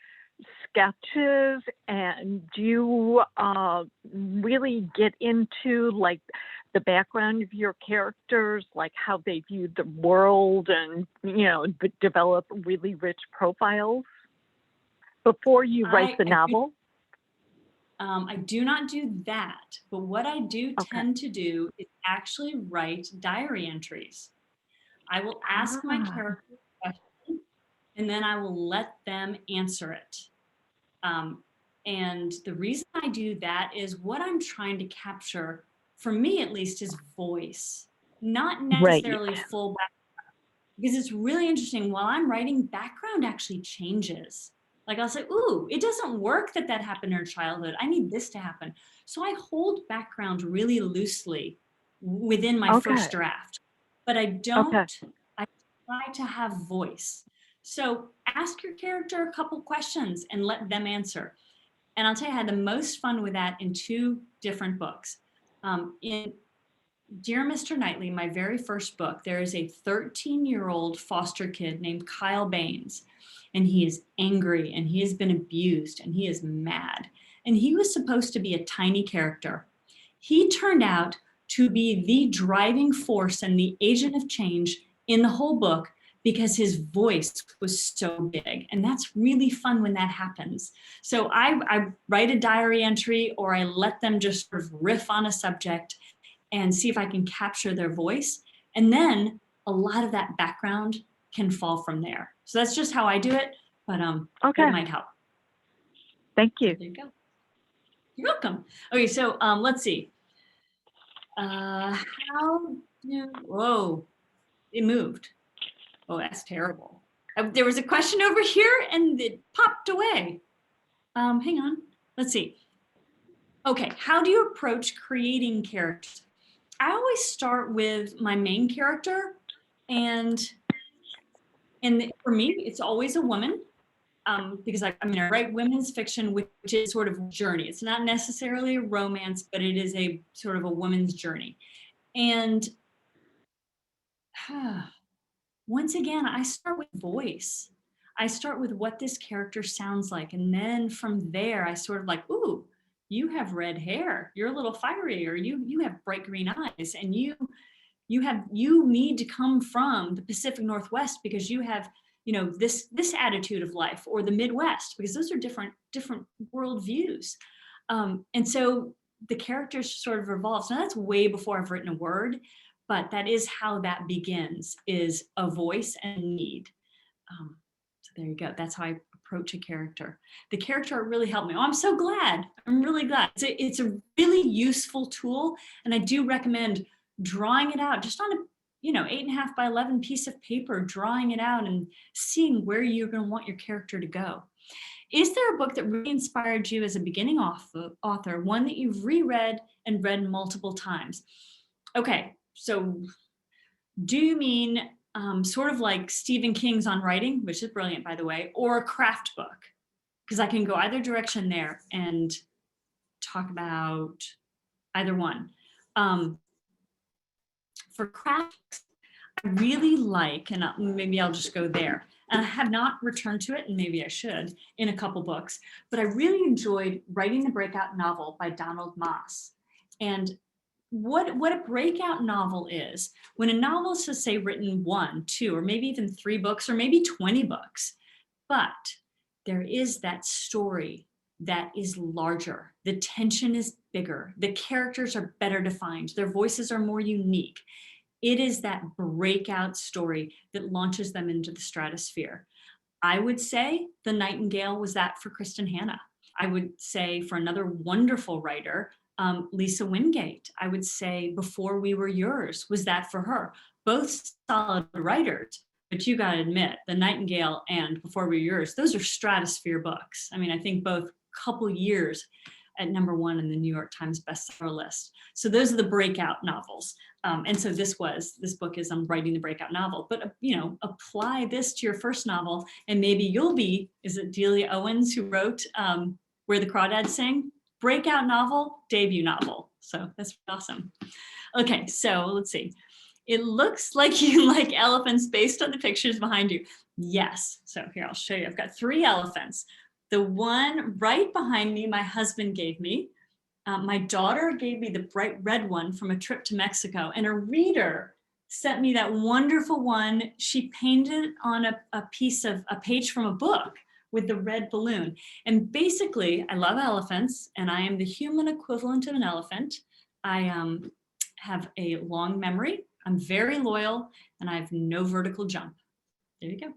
sketches, and do you really get into like the background of your characters, like how they view the world, and develop really rich profiles before you write the novel? I do not do that, but what I do tend to do is actually write diary entries. I will ask my character a question, and then I will let them answer it. And the reason I do that is what I'm trying to capture, for me at least, is voice, not necessarily full background. Because it's really interesting, while I'm writing, background actually changes. Like I'll say, ooh, it doesn't work that happened in her childhood. I need this to happen. So I hold background really loosely within my first draft, but I don't, I try to have voice. So ask your character a couple questions and let them answer. And I'll tell you, I had the most fun with that in 2 different books. In Dear Mr. Knightley, my very first book, there is a 13-year-old foster kid named Kyle Baines, and he is angry and he has been abused and he is mad. And he was supposed to be a tiny character. He turned out to be the driving force and the agent of change in the whole book because his voice was so big. And that's really fun when that happens. So I write a diary entry, or I let them just sort of riff on a subject and see if I can capture their voice. And then a lot of that background can fall from there. So that's just how I do it, but Okay. it might help. Thank you. There you go. You're welcome. Okay, so let's see. Whoa, it moved. Oh, that's terrible. There was a question over here and it popped away. Hang on, let's see. Okay, how do you approach creating characters? I always start with my main character, and for me, it's always a woman, because I write women's fiction, which is sort of a journey. It's not necessarily a romance, but it is a sort of a woman's journey. And once again, I start with voice. I start with what this character sounds like, and then from there, I sort of like, ooh, you have red hair, you're a little fiery, or you have bright green eyes, and you need to come from the Pacific Northwest because you have, this attitude of life, or the Midwest, because those are different worldviews. And so the characters sort of evolve. Now that's way before I've written a word, but that is how that begins, is a voice and need. So there you go. That's how I approach a character. The character really helped me. Oh, I'm so glad. I'm really glad. It's a really useful tool. And I do recommend drawing it out just on a 8.5 by 11 piece of paper, drawing it out and seeing where you're going to want your character to go. Is there a book that really inspired you as a beginning author, one that you've reread and read multiple times? Okay, so do you mean sort of like Stephen King's On Writing, which is brilliant, by the way, or a craft book? Because I can go either direction there and talk about either one. For craft, I really like, and maybe I'll just go there. And I have not returned to it, and maybe I should, in a couple books, but I really enjoyed writing the Breakout novel by Donald Moss. And what a breakout novel is, when a novel is, say, written 1, 2, or maybe even 3 books, or maybe 20 books, but there is that story that is larger. The tension is bigger. The characters are better defined. Their voices are more unique. It is that breakout story that launches them into the stratosphere. I would say The Nightingale was that for Kristen Hanna. I would say for another wonderful writer, Lisa Wingate. I would say Before We Were Yours was that for her. Both solid writers, but you got to admit, The Nightingale and Before We Were Yours, those are stratosphere books. I mean, I think both couple years at #1 in the New York Times bestseller list. So those are the breakout novels. And so this book is I'm writing the breakout novel, but apply this to your first novel, and maybe you'll be, is it Delia Owens who wrote Where the Crawdads Sing? Breakout novel, debut novel. So that's awesome. Okay, so let's see. It looks like you like elephants based on the pictures behind you. Yes, so here, I'll show you. I've got 3 elephants. The one right behind me, my husband gave me. My daughter gave me the bright red one from a trip to Mexico, and a reader sent me that wonderful one. She painted on a page from a book with the red balloon. And basically, I love elephants, and I am the human equivalent of an elephant. I have a long memory. I'm very loyal, and I have no vertical jump. There you go.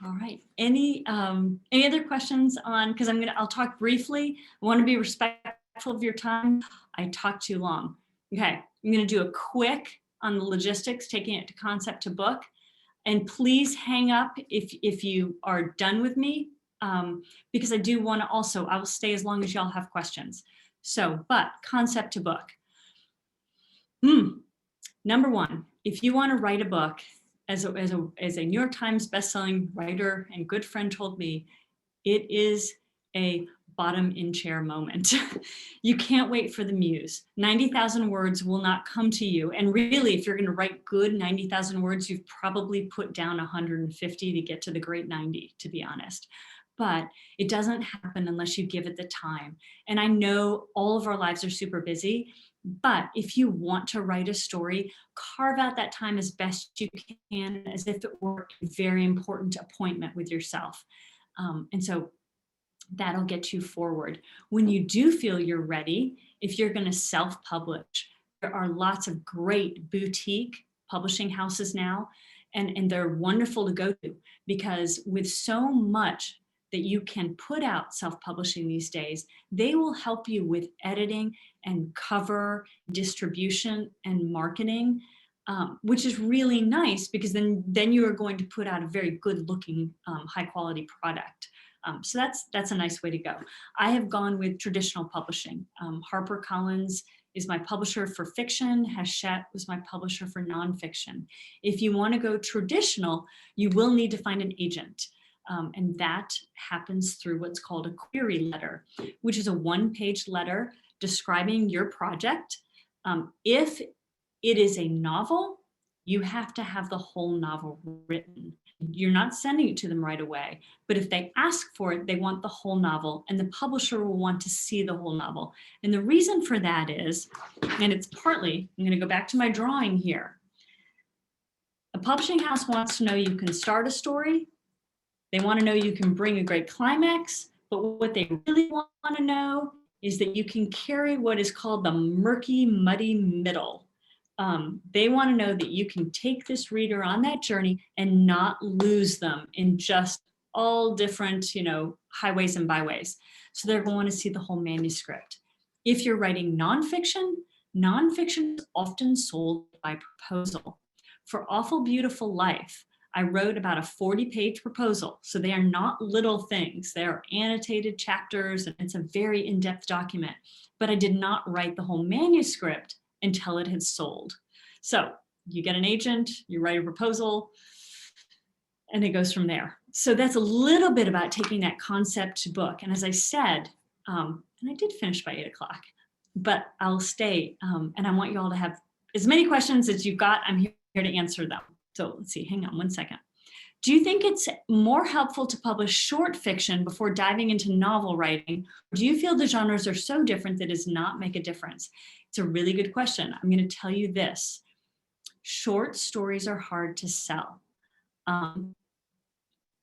All right. Any other questions on? Because I'll talk briefly. I want to be respectful of your time. I talk too long. Okay. I'm going to do a quick on the logistics, taking it to concept to book. And please hang up if you are done with me, because I do want to also, I will stay as long as y'all have questions. So, but concept to book. Number 1, if you want to write a book, as a New York Times bestselling writer and good friend told me, it is a bottom in chair moment. You can't wait for the muse. 90,000 words will not come to you. And really, if you're going to write good 90,000 words, you've probably put down 150 to get to the great 90, to be honest. But it doesn't happen unless you give it the time. And I know all of our lives are super busy, but if you want to write a story, carve out that time as best you can, as if it were a very important appointment with yourself. And so that'll get you forward. When you do feel you're ready, if you're going to self-publish, there are lots of great boutique publishing houses now, and they're wonderful to go to, because with so much that you can put out self-publishing these days, they will help you with editing and cover, distribution, and marketing, which is really nice, because then you are going to put out a very good-looking, high-quality product. So that's a nice way to go. I have gone with traditional publishing. HarperCollins is my publisher for fiction. Hachette was my publisher for nonfiction. If you want to go traditional, you will need to find an agent. And that happens through what's called a query letter, which is a one-page letter describing your project. If it is a novel, you have to have the whole novel written. You're not sending it to them right away, but if they ask for it, they want the whole novel, and the publisher will want to see the whole novel. And the reason for that is, and it's partly, I'm going to go back to my drawing here. A publishing house wants to know you can start a story. They want to know you can bring a great climax, but what they really want to know is that you can carry what is called the murky, muddy middle. They want to know that you can take this reader on that journey and not lose them in just all different, highways and byways. So they're going to see the whole manuscript. If you're writing nonfiction is often sold by proposal. For Awful Beautiful Life, I wrote about a 40-page proposal. So they are not little things. They are annotated chapters, and it's a very in-depth document. But I did not write the whole manuscript until it had sold. So you get an agent, you write a proposal, and it goes from there. So that's a little bit about taking that concept to book. And as I said, and I did finish by 8 o'clock, but I'll stay. And I want you all to have as many questions as you've got. I'm here to answer them. So let's see, hang on one second. Do you think it's more helpful to publish short fiction before diving into novel writing? Or do you feel the genres are so different that it does not make a difference? It's a really good question. I'm going to tell you this. Short stories are hard to sell.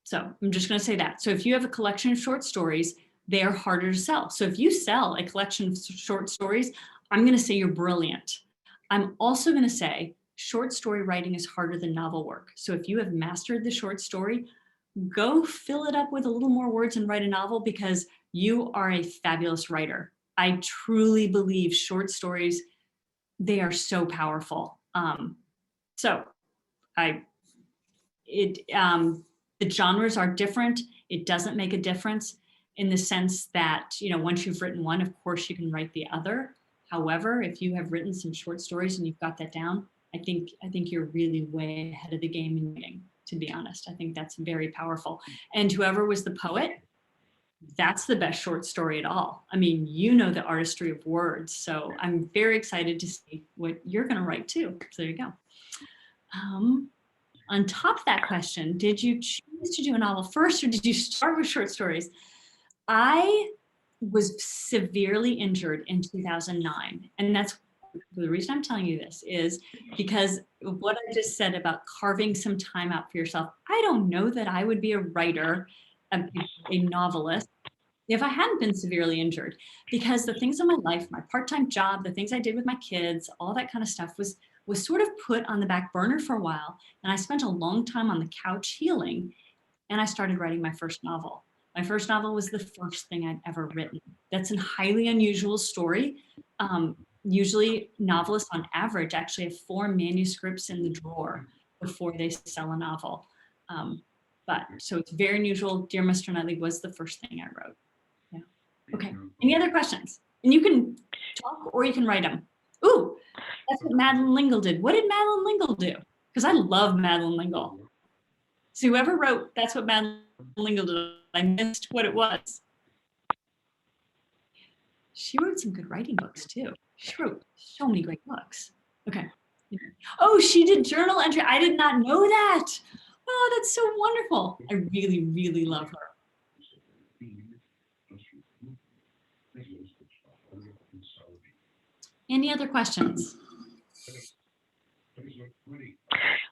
So I'm just going to say that. So if you have a collection of short stories, they are harder to sell. So if you sell a collection of short stories, I'm going to say you're brilliant. I'm also going to say short story writing is harder than novel work. So if you have mastered the short story, go fill it up with a little more words and write a novel, because you are a fabulous writer. I truly believe short stories, they are so powerful. The genres are different. It doesn't make a difference in the sense that, once you've written one, of course you can write the other. However, if you have written some short stories and you've got that down, I think you're really way ahead of the game in writing, to be honest. I think that's very powerful. And whoever was the poet, that's the best short story at all. I mean, the artistry of words. So I'm very excited to see what you're going to write too. So there you go. On top of that question, did you choose to do a novel first, or did you start with short stories? I was severely injured in 2009. And that's the reason I'm telling you this is because of what I just said about carving some time out for yourself. I don't know that I would be a writer, a novelist, if I hadn't been severely injured, because the things in my life, my part-time job, the things I did with my kids, all that kind of stuff was sort of put on the back burner for a while. And I spent a long time on the couch healing, and I started writing my first novel. My first novel was the first thing I'd ever written. That's a highly unusual story. Usually novelists on average actually have 4 manuscripts in the drawer before they sell a novel. So it's very unusual. Dear Mr. Knightley was the first thing I wrote. Yeah. Okay. Any other questions? And you can talk or you can write them. Ooh, that's what Madeline Lingle did. What did Madeline Lingle do? Because I love Madeline Lingle. So whoever wrote That's What Madeline Lingle Did, I missed what it was. She wrote some good writing books too. She wrote so many great books. Okay. Oh, she did journal entry. I did not know that. Oh, that's so wonderful. I really, really love her. Any other questions?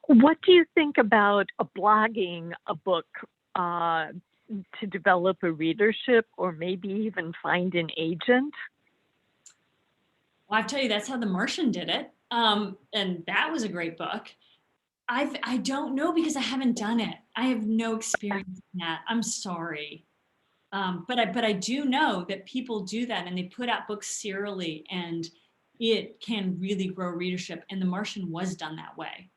What do you think about blogging a book to develop a readership or maybe even find an agent? Well, I tell you, that's how The Martian did it. And that was a great book. I don't know because I haven't done it. I have no experience in that. I'm sorry. But I do know that people do that and they put out books serially and it can really grow readership. And The Martian was done that way.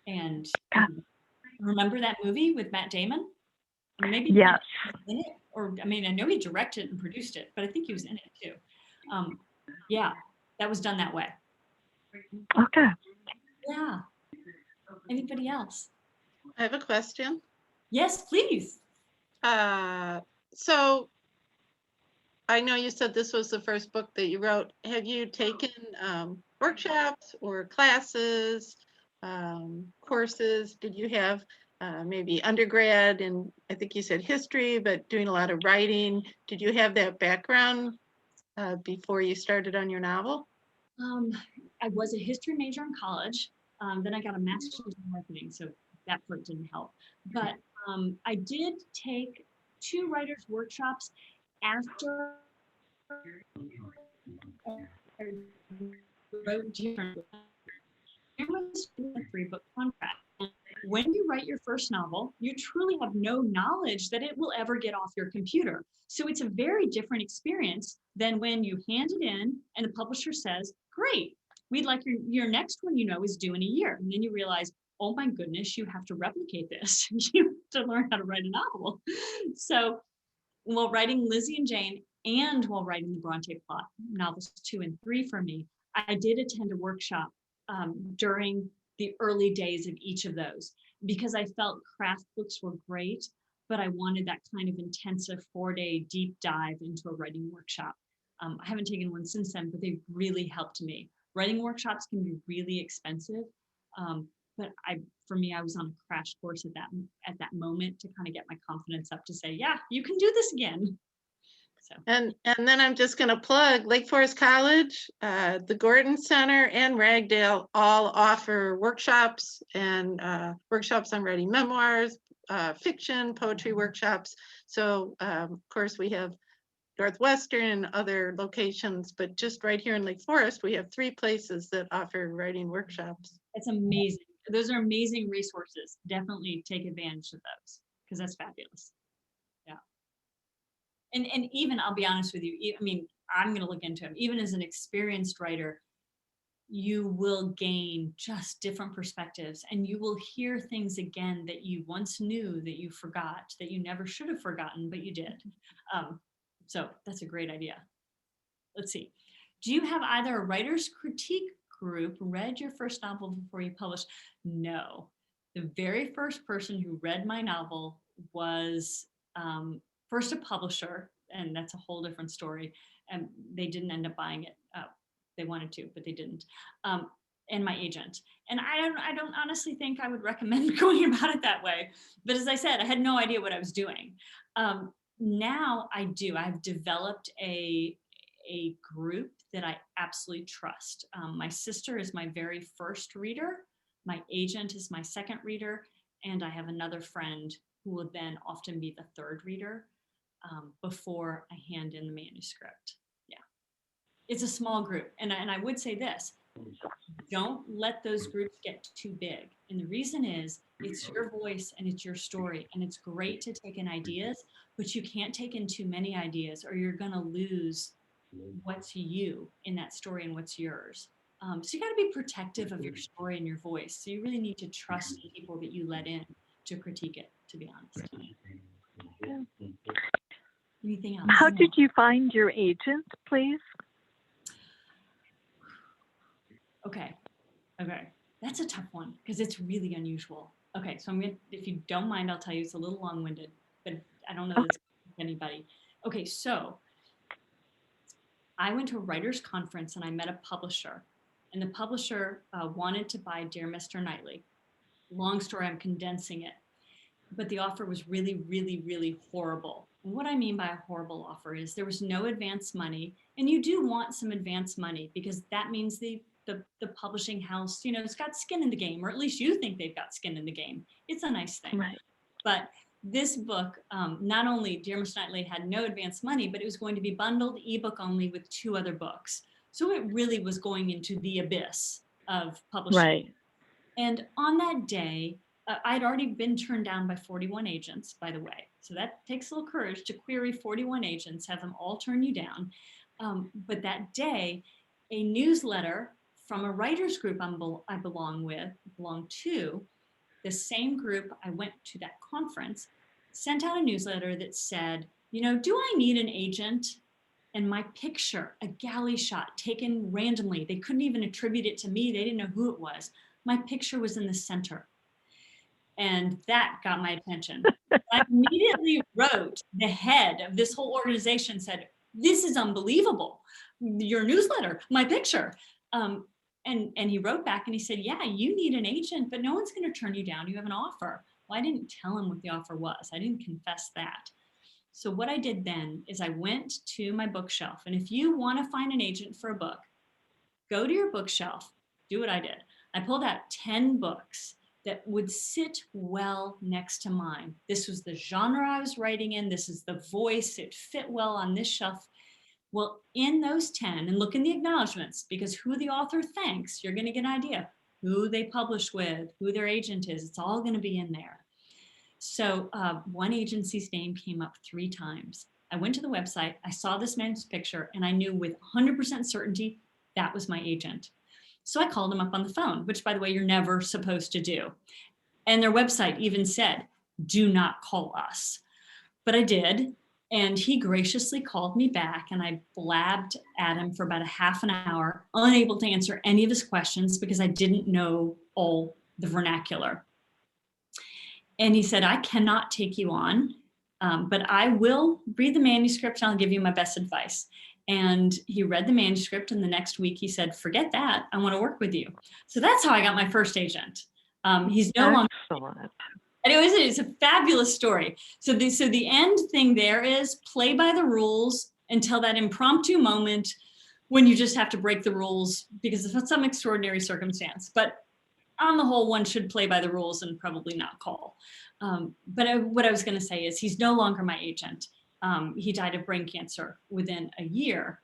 And remember that movie with Matt Damon? Maybe yes. In it, or I mean, I know he directed and produced it, but I think he was in it too. Yeah, that was done that way. Okay. Yeah. Anybody else? I have a question. Yes, please. So I know you said this was the first book that you wrote. Have you taken workshops or classes, courses? Did you have maybe undergrad in, I think you said history, but doing a lot of writing? Did you have that background before you started on your novel? I was a history major in college. Then I got a master's in marketing, so that part didn't help. But I did take 2 writers' workshops after I wrote different. There was a 3-book contract. When you write your first novel, you truly have no knowledge that it will ever get off your computer. So it's a very different experience than when you hand it in and the publisher says, great, we'd like your next one, is due in a year. And then you realize, oh my goodness, you have to replicate this. You have to learn how to write a novel. So while writing Lizzie and Jane and while writing the Bronte Plot, novels 2 and 3 for me, I did attend a workshop during the early days of each of those because I felt craft books were great, but I wanted that kind of intensive 4-day deep dive into a writing workshop. I haven't taken one since then, but they've really helped me. Writing workshops can be really expensive, but for me, I was on a crash course at that moment to kind of get my confidence up to say, yeah, you can do this again. So. And then I'm just going to plug Lake Forest College, the Gordon Center, and Ragdale all offer workshops and workshops on writing memoirs, fiction, poetry workshops. So of course we have Northwestern and other locations, but just right here in Lake Forest, we have 3 places that offer writing workshops. It's amazing. Those are amazing resources. Definitely take advantage of those because that's fabulous. Yeah. And even, I'll be honest with you, I mean, I'm going to look into them. Even as an experienced writer, you will gain just different perspectives and you will hear things again that you once knew that you forgot, that you never should have forgotten, but you did. So that's a great idea. Let's see. Do you have either a writer's critique group read your first novel before you published? No. The very first person who read my novel was first a publisher, and that's a whole different story. And they didn't end up buying it. They wanted to, but they didn't. And my agent. And I don't honestly think I would recommend going about it that way. But as I said, I had no idea what I was doing. Now I do. I've developed a group that I absolutely trust. My sister is my very first reader. My agent is my second reader. And I have another friend who will then often be the third reader before I hand in the manuscript. Yeah. It's a small group. And I would say this, don't let those groups get too big. And the reason is it's your voice and it's your story. And it's great to take in ideas, but you can't take in too many ideas or you're going to lose what's you in that story and what's yours. So you got to be protective of your story and your voice. So you really need to trust the people that you let in to critique it, to be honest. Yeah. Anything else? How did you find your agent, please? Okay. That's a tough one because it's really unusual. Okay, so if you don't mind, I'll tell you it's a little long-winded, but I don't know that it's anybody. Okay, so I went to a writer's conference and I met a publisher, and the publisher wanted to buy Dear Mr. Knightley. Long story, I'm condensing it. But the offer was really, really, really horrible. And what I mean by a horrible offer is there was no advance money, and you do want some advance money because that means the publishing house, you know, it's got skin in the game, or at least you think they've got skin in the game. It's a nice thing. Right. But this book, not only Dear Mr. Knightley had no advance money, but it was going to be bundled ebook only with 2 other books. So it really was going into the abyss of publishing. Right. And on that day, I'd already been turned down by 41 agents, by the way. So that takes a little courage to query 41 agents, have them all turn you down. But that day, a newsletter from a writers group I belong to, the same group I went to that conference, sent out a newsletter that said, you know, do I need an agent? And my picture, a galley shot taken randomly, they couldn't even attribute it to me. They didn't know who it was. My picture was in the center. And that got my attention. I immediately wrote, the head of this whole organization said, this is unbelievable. Your newsletter, my picture. And he wrote back and he said, yeah, you need an agent, but no one's going to turn you down. You have an offer. Well, I didn't tell him what the offer was. I didn't confess that. So what I did then is I went to my bookshelf. And if you want to find an agent for a book, go to your bookshelf, do what I did. I pulled out 10 books that would sit well next to mine. This was the genre I was writing in. This is the voice. It fit well on this shelf. Well, in those 10, and look in the acknowledgements, because who the author thanks, you're going to get an idea who they publish with, who their agent is. It's all going to be in there. So one agency's name came up 3 times. I went to the website, I saw this man's picture, and I knew with 100% certainty that was my agent. So I called him up on the phone, which, by the way, you're never supposed to do. And their website even said, do not call us. But I did. And he graciously called me back, and I blabbed at him for about a half an hour, unable to answer any of his questions because I didn't know all the vernacular. And he said, I cannot take you on, but I will read the manuscript and I'll give you my best advice. And he read the manuscript, and the next week he said, forget that, I want to work with you. So that's how I got my first agent. He's no longer. Excellent. Anyways, it's a fabulous story. So the end thing there is play by the rules until that impromptu moment when you just have to break the rules because of some extraordinary circumstance. But on the whole, one should play by the rules and probably not call. But what I was going to say is he's no longer my agent. He died of brain cancer within a year.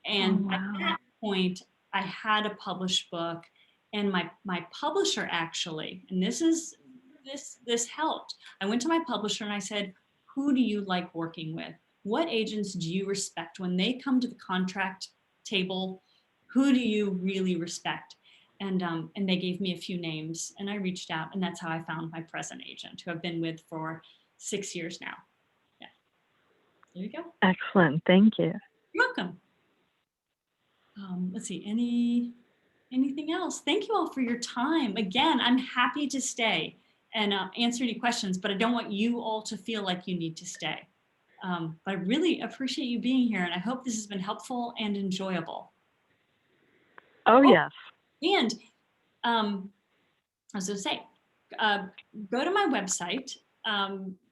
And at that point, I had a published book, and my publisher actually, and this helped. I went to my publisher and I said, who do you like working with? What agents do you respect? When they come to the contract table, who do you really respect? And they gave me a few names, and I reached out, and that's how I found my present agent, who I've been with for 6 years now. Yeah. There you go. Excellent. Thank you. You're welcome. Let's see, anything else? Thank you all for your time. Again, I'm happy to stay and answer any questions, but I don't want you all to feel like you need to stay. But I really appreciate you being here, and I hope this has been helpful and enjoyable. Oh, yes. And I was going to say, go to my website,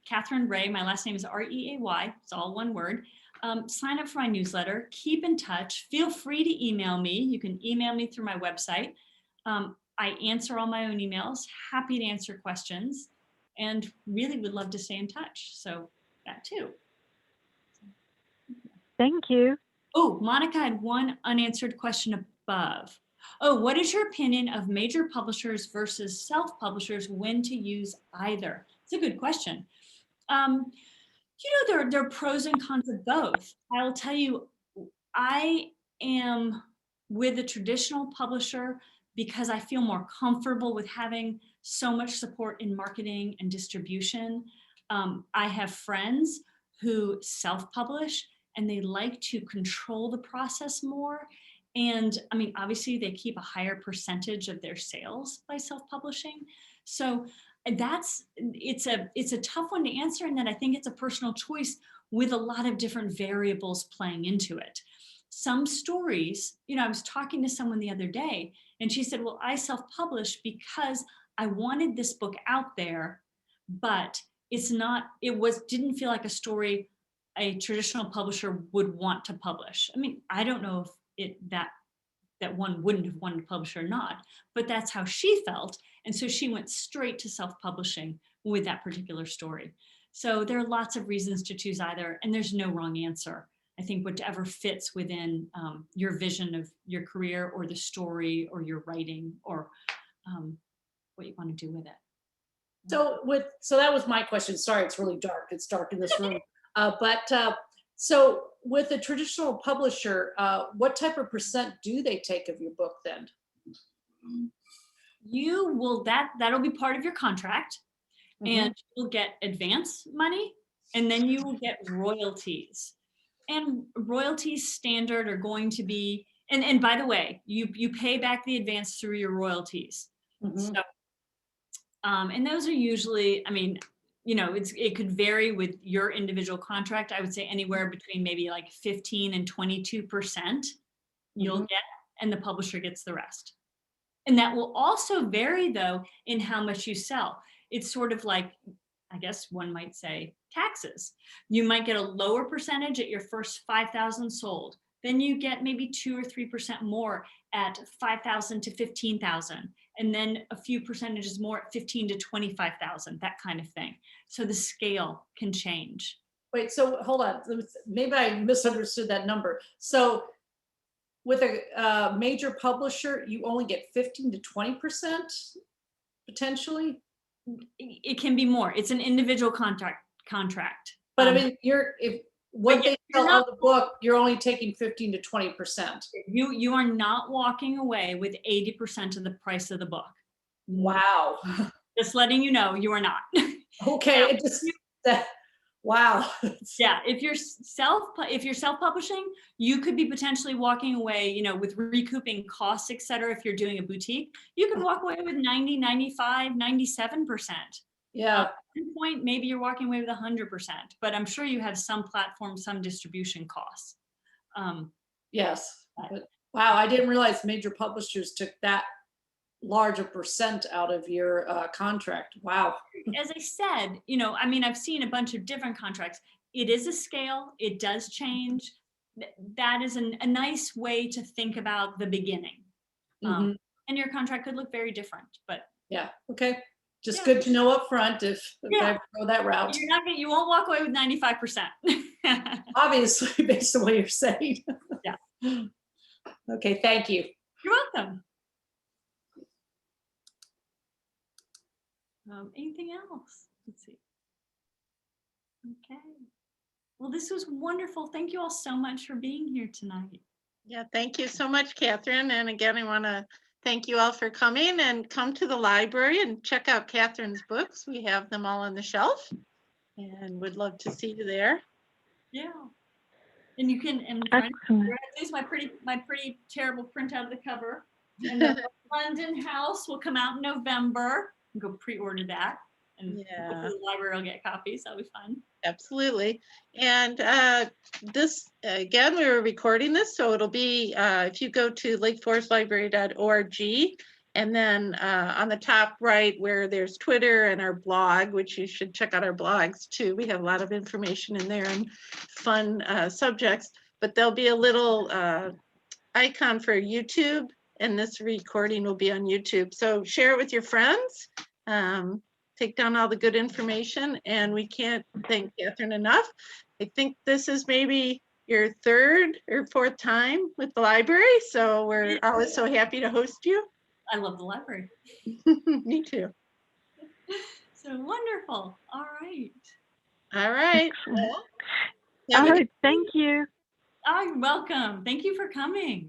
Katherine Reay. My last name is Reay. It's all one word. Sign up for my newsletter. Keep in touch. Feel free to email me. You can email me through my website. I answer all my own emails. Happy to answer questions, and really would love to stay in touch. So that too. Thank you. Oh, Monica had one unanswered question above. Oh, what is your opinion of major publishers versus self-publishers, when to use either? It's a good question. You know, there are pros and cons of both. I'll tell you, I am with a traditional publisher because I feel more comfortable with having so much support in marketing and distribution. I have friends who self-publish, and they like to control the process more. And I mean, obviously they keep a higher percentage of their sales by self-publishing. So it's a tough one to answer, and that I think it's a personal choice with a lot of different variables playing into it. some stories, I was talking to someone the other day and she said, well, I self-published because I wanted this book out there, but didn't feel like a story a traditional publisher would want to publish. I mean, I don't know if that one wouldn't have wanted to publish or not, but that's how she felt. And so she went straight to self-publishing with that particular story. So there are lots of reasons to choose either, and there's no wrong answer. I think whatever fits within your vision of your career or the story or your writing or what you want to do with it. So that was my question. Sorry, it's really dark. It's dark in this room. So with a traditional publisher, what type of percent do they take of your book then? That'll be part of your contract, and you'll get advance money, and then you will get royalties. And royalties standard are going to be, and by the way, you pay back the advance through your royalties. So, and those are usually, I mean, it could vary with your individual contract. I would say anywhere between maybe like 15 and 22% you'll get, and the publisher gets the rest. And that will also vary though in how much you sell. It's sort of like, I guess one might say, taxes. You might get a lower percentage at your first 5,000 sold. Then you get maybe 2 or 3% more at 5,000 to 15,000. And then a few percentages more at 15 to 25,000, that kind of thing. So the scale can change. Wait, so hold on. Maybe I misunderstood that number. So with a major publisher, you only get 15 to 20% potentially? It can be more. It's an individual contract. But I mean, what they sell on the book, you're only taking 15 to 20%. You are not walking away with 80% of the price of the book. Wow. Just letting you know, you are not. Okay. Wow. Yeah, if you're self-publishing, you could be potentially walking away, with recouping costs, et cetera. If you're doing a boutique, you could walk away with 90, 95, 97%. Yeah. At one point, maybe you're walking away with 100%, but I'm sure you have some platform, some distribution costs. Yes. But, wow, I didn't realize major publishers took that large a percent out of your contract. Wow. As I said, I mean, I've seen a bunch of different contracts. It is a scale. It does change. That is a nice way to think about the beginning. And your contract could look very different, but. Yeah. Okay. Just good to know up front if I go that route. You won't walk away with 95%. Obviously, based on what you're saying. Yeah. Okay. Thank you. You're welcome. Anything else? Let's see. Okay. Well, this was wonderful. Thank you all so much for being here tonight. Yeah, thank you so much, Katherine. And again, I want to thank you all for coming, and come to the library and check out Katherine's books. We have them all on the shelf and would love to see you there. Yeah. And you can, and use my pretty terrible printout of the cover. And the London House will come out in November. Go pre-order that, and the library will get copies. That'll be fun. Absolutely. And this, again, we were recording this, so it'll be, if you go to lakeforestlibrary.org, and then on the top right where there's Twitter and our blog, which you should check out our blogs too. We have a lot of information in there and fun subjects, but there'll be a little icon for YouTube, and this recording will be on YouTube. So share it with your friends, take down all the good information, and we can't thank Katherine enough. I think this is maybe your 3rd or 4th time with the library, so we're always so happy to host you. I love the library. Me too. So wonderful. All right. All right. All right. Thank you. Oh, you're welcome. Thank you for coming.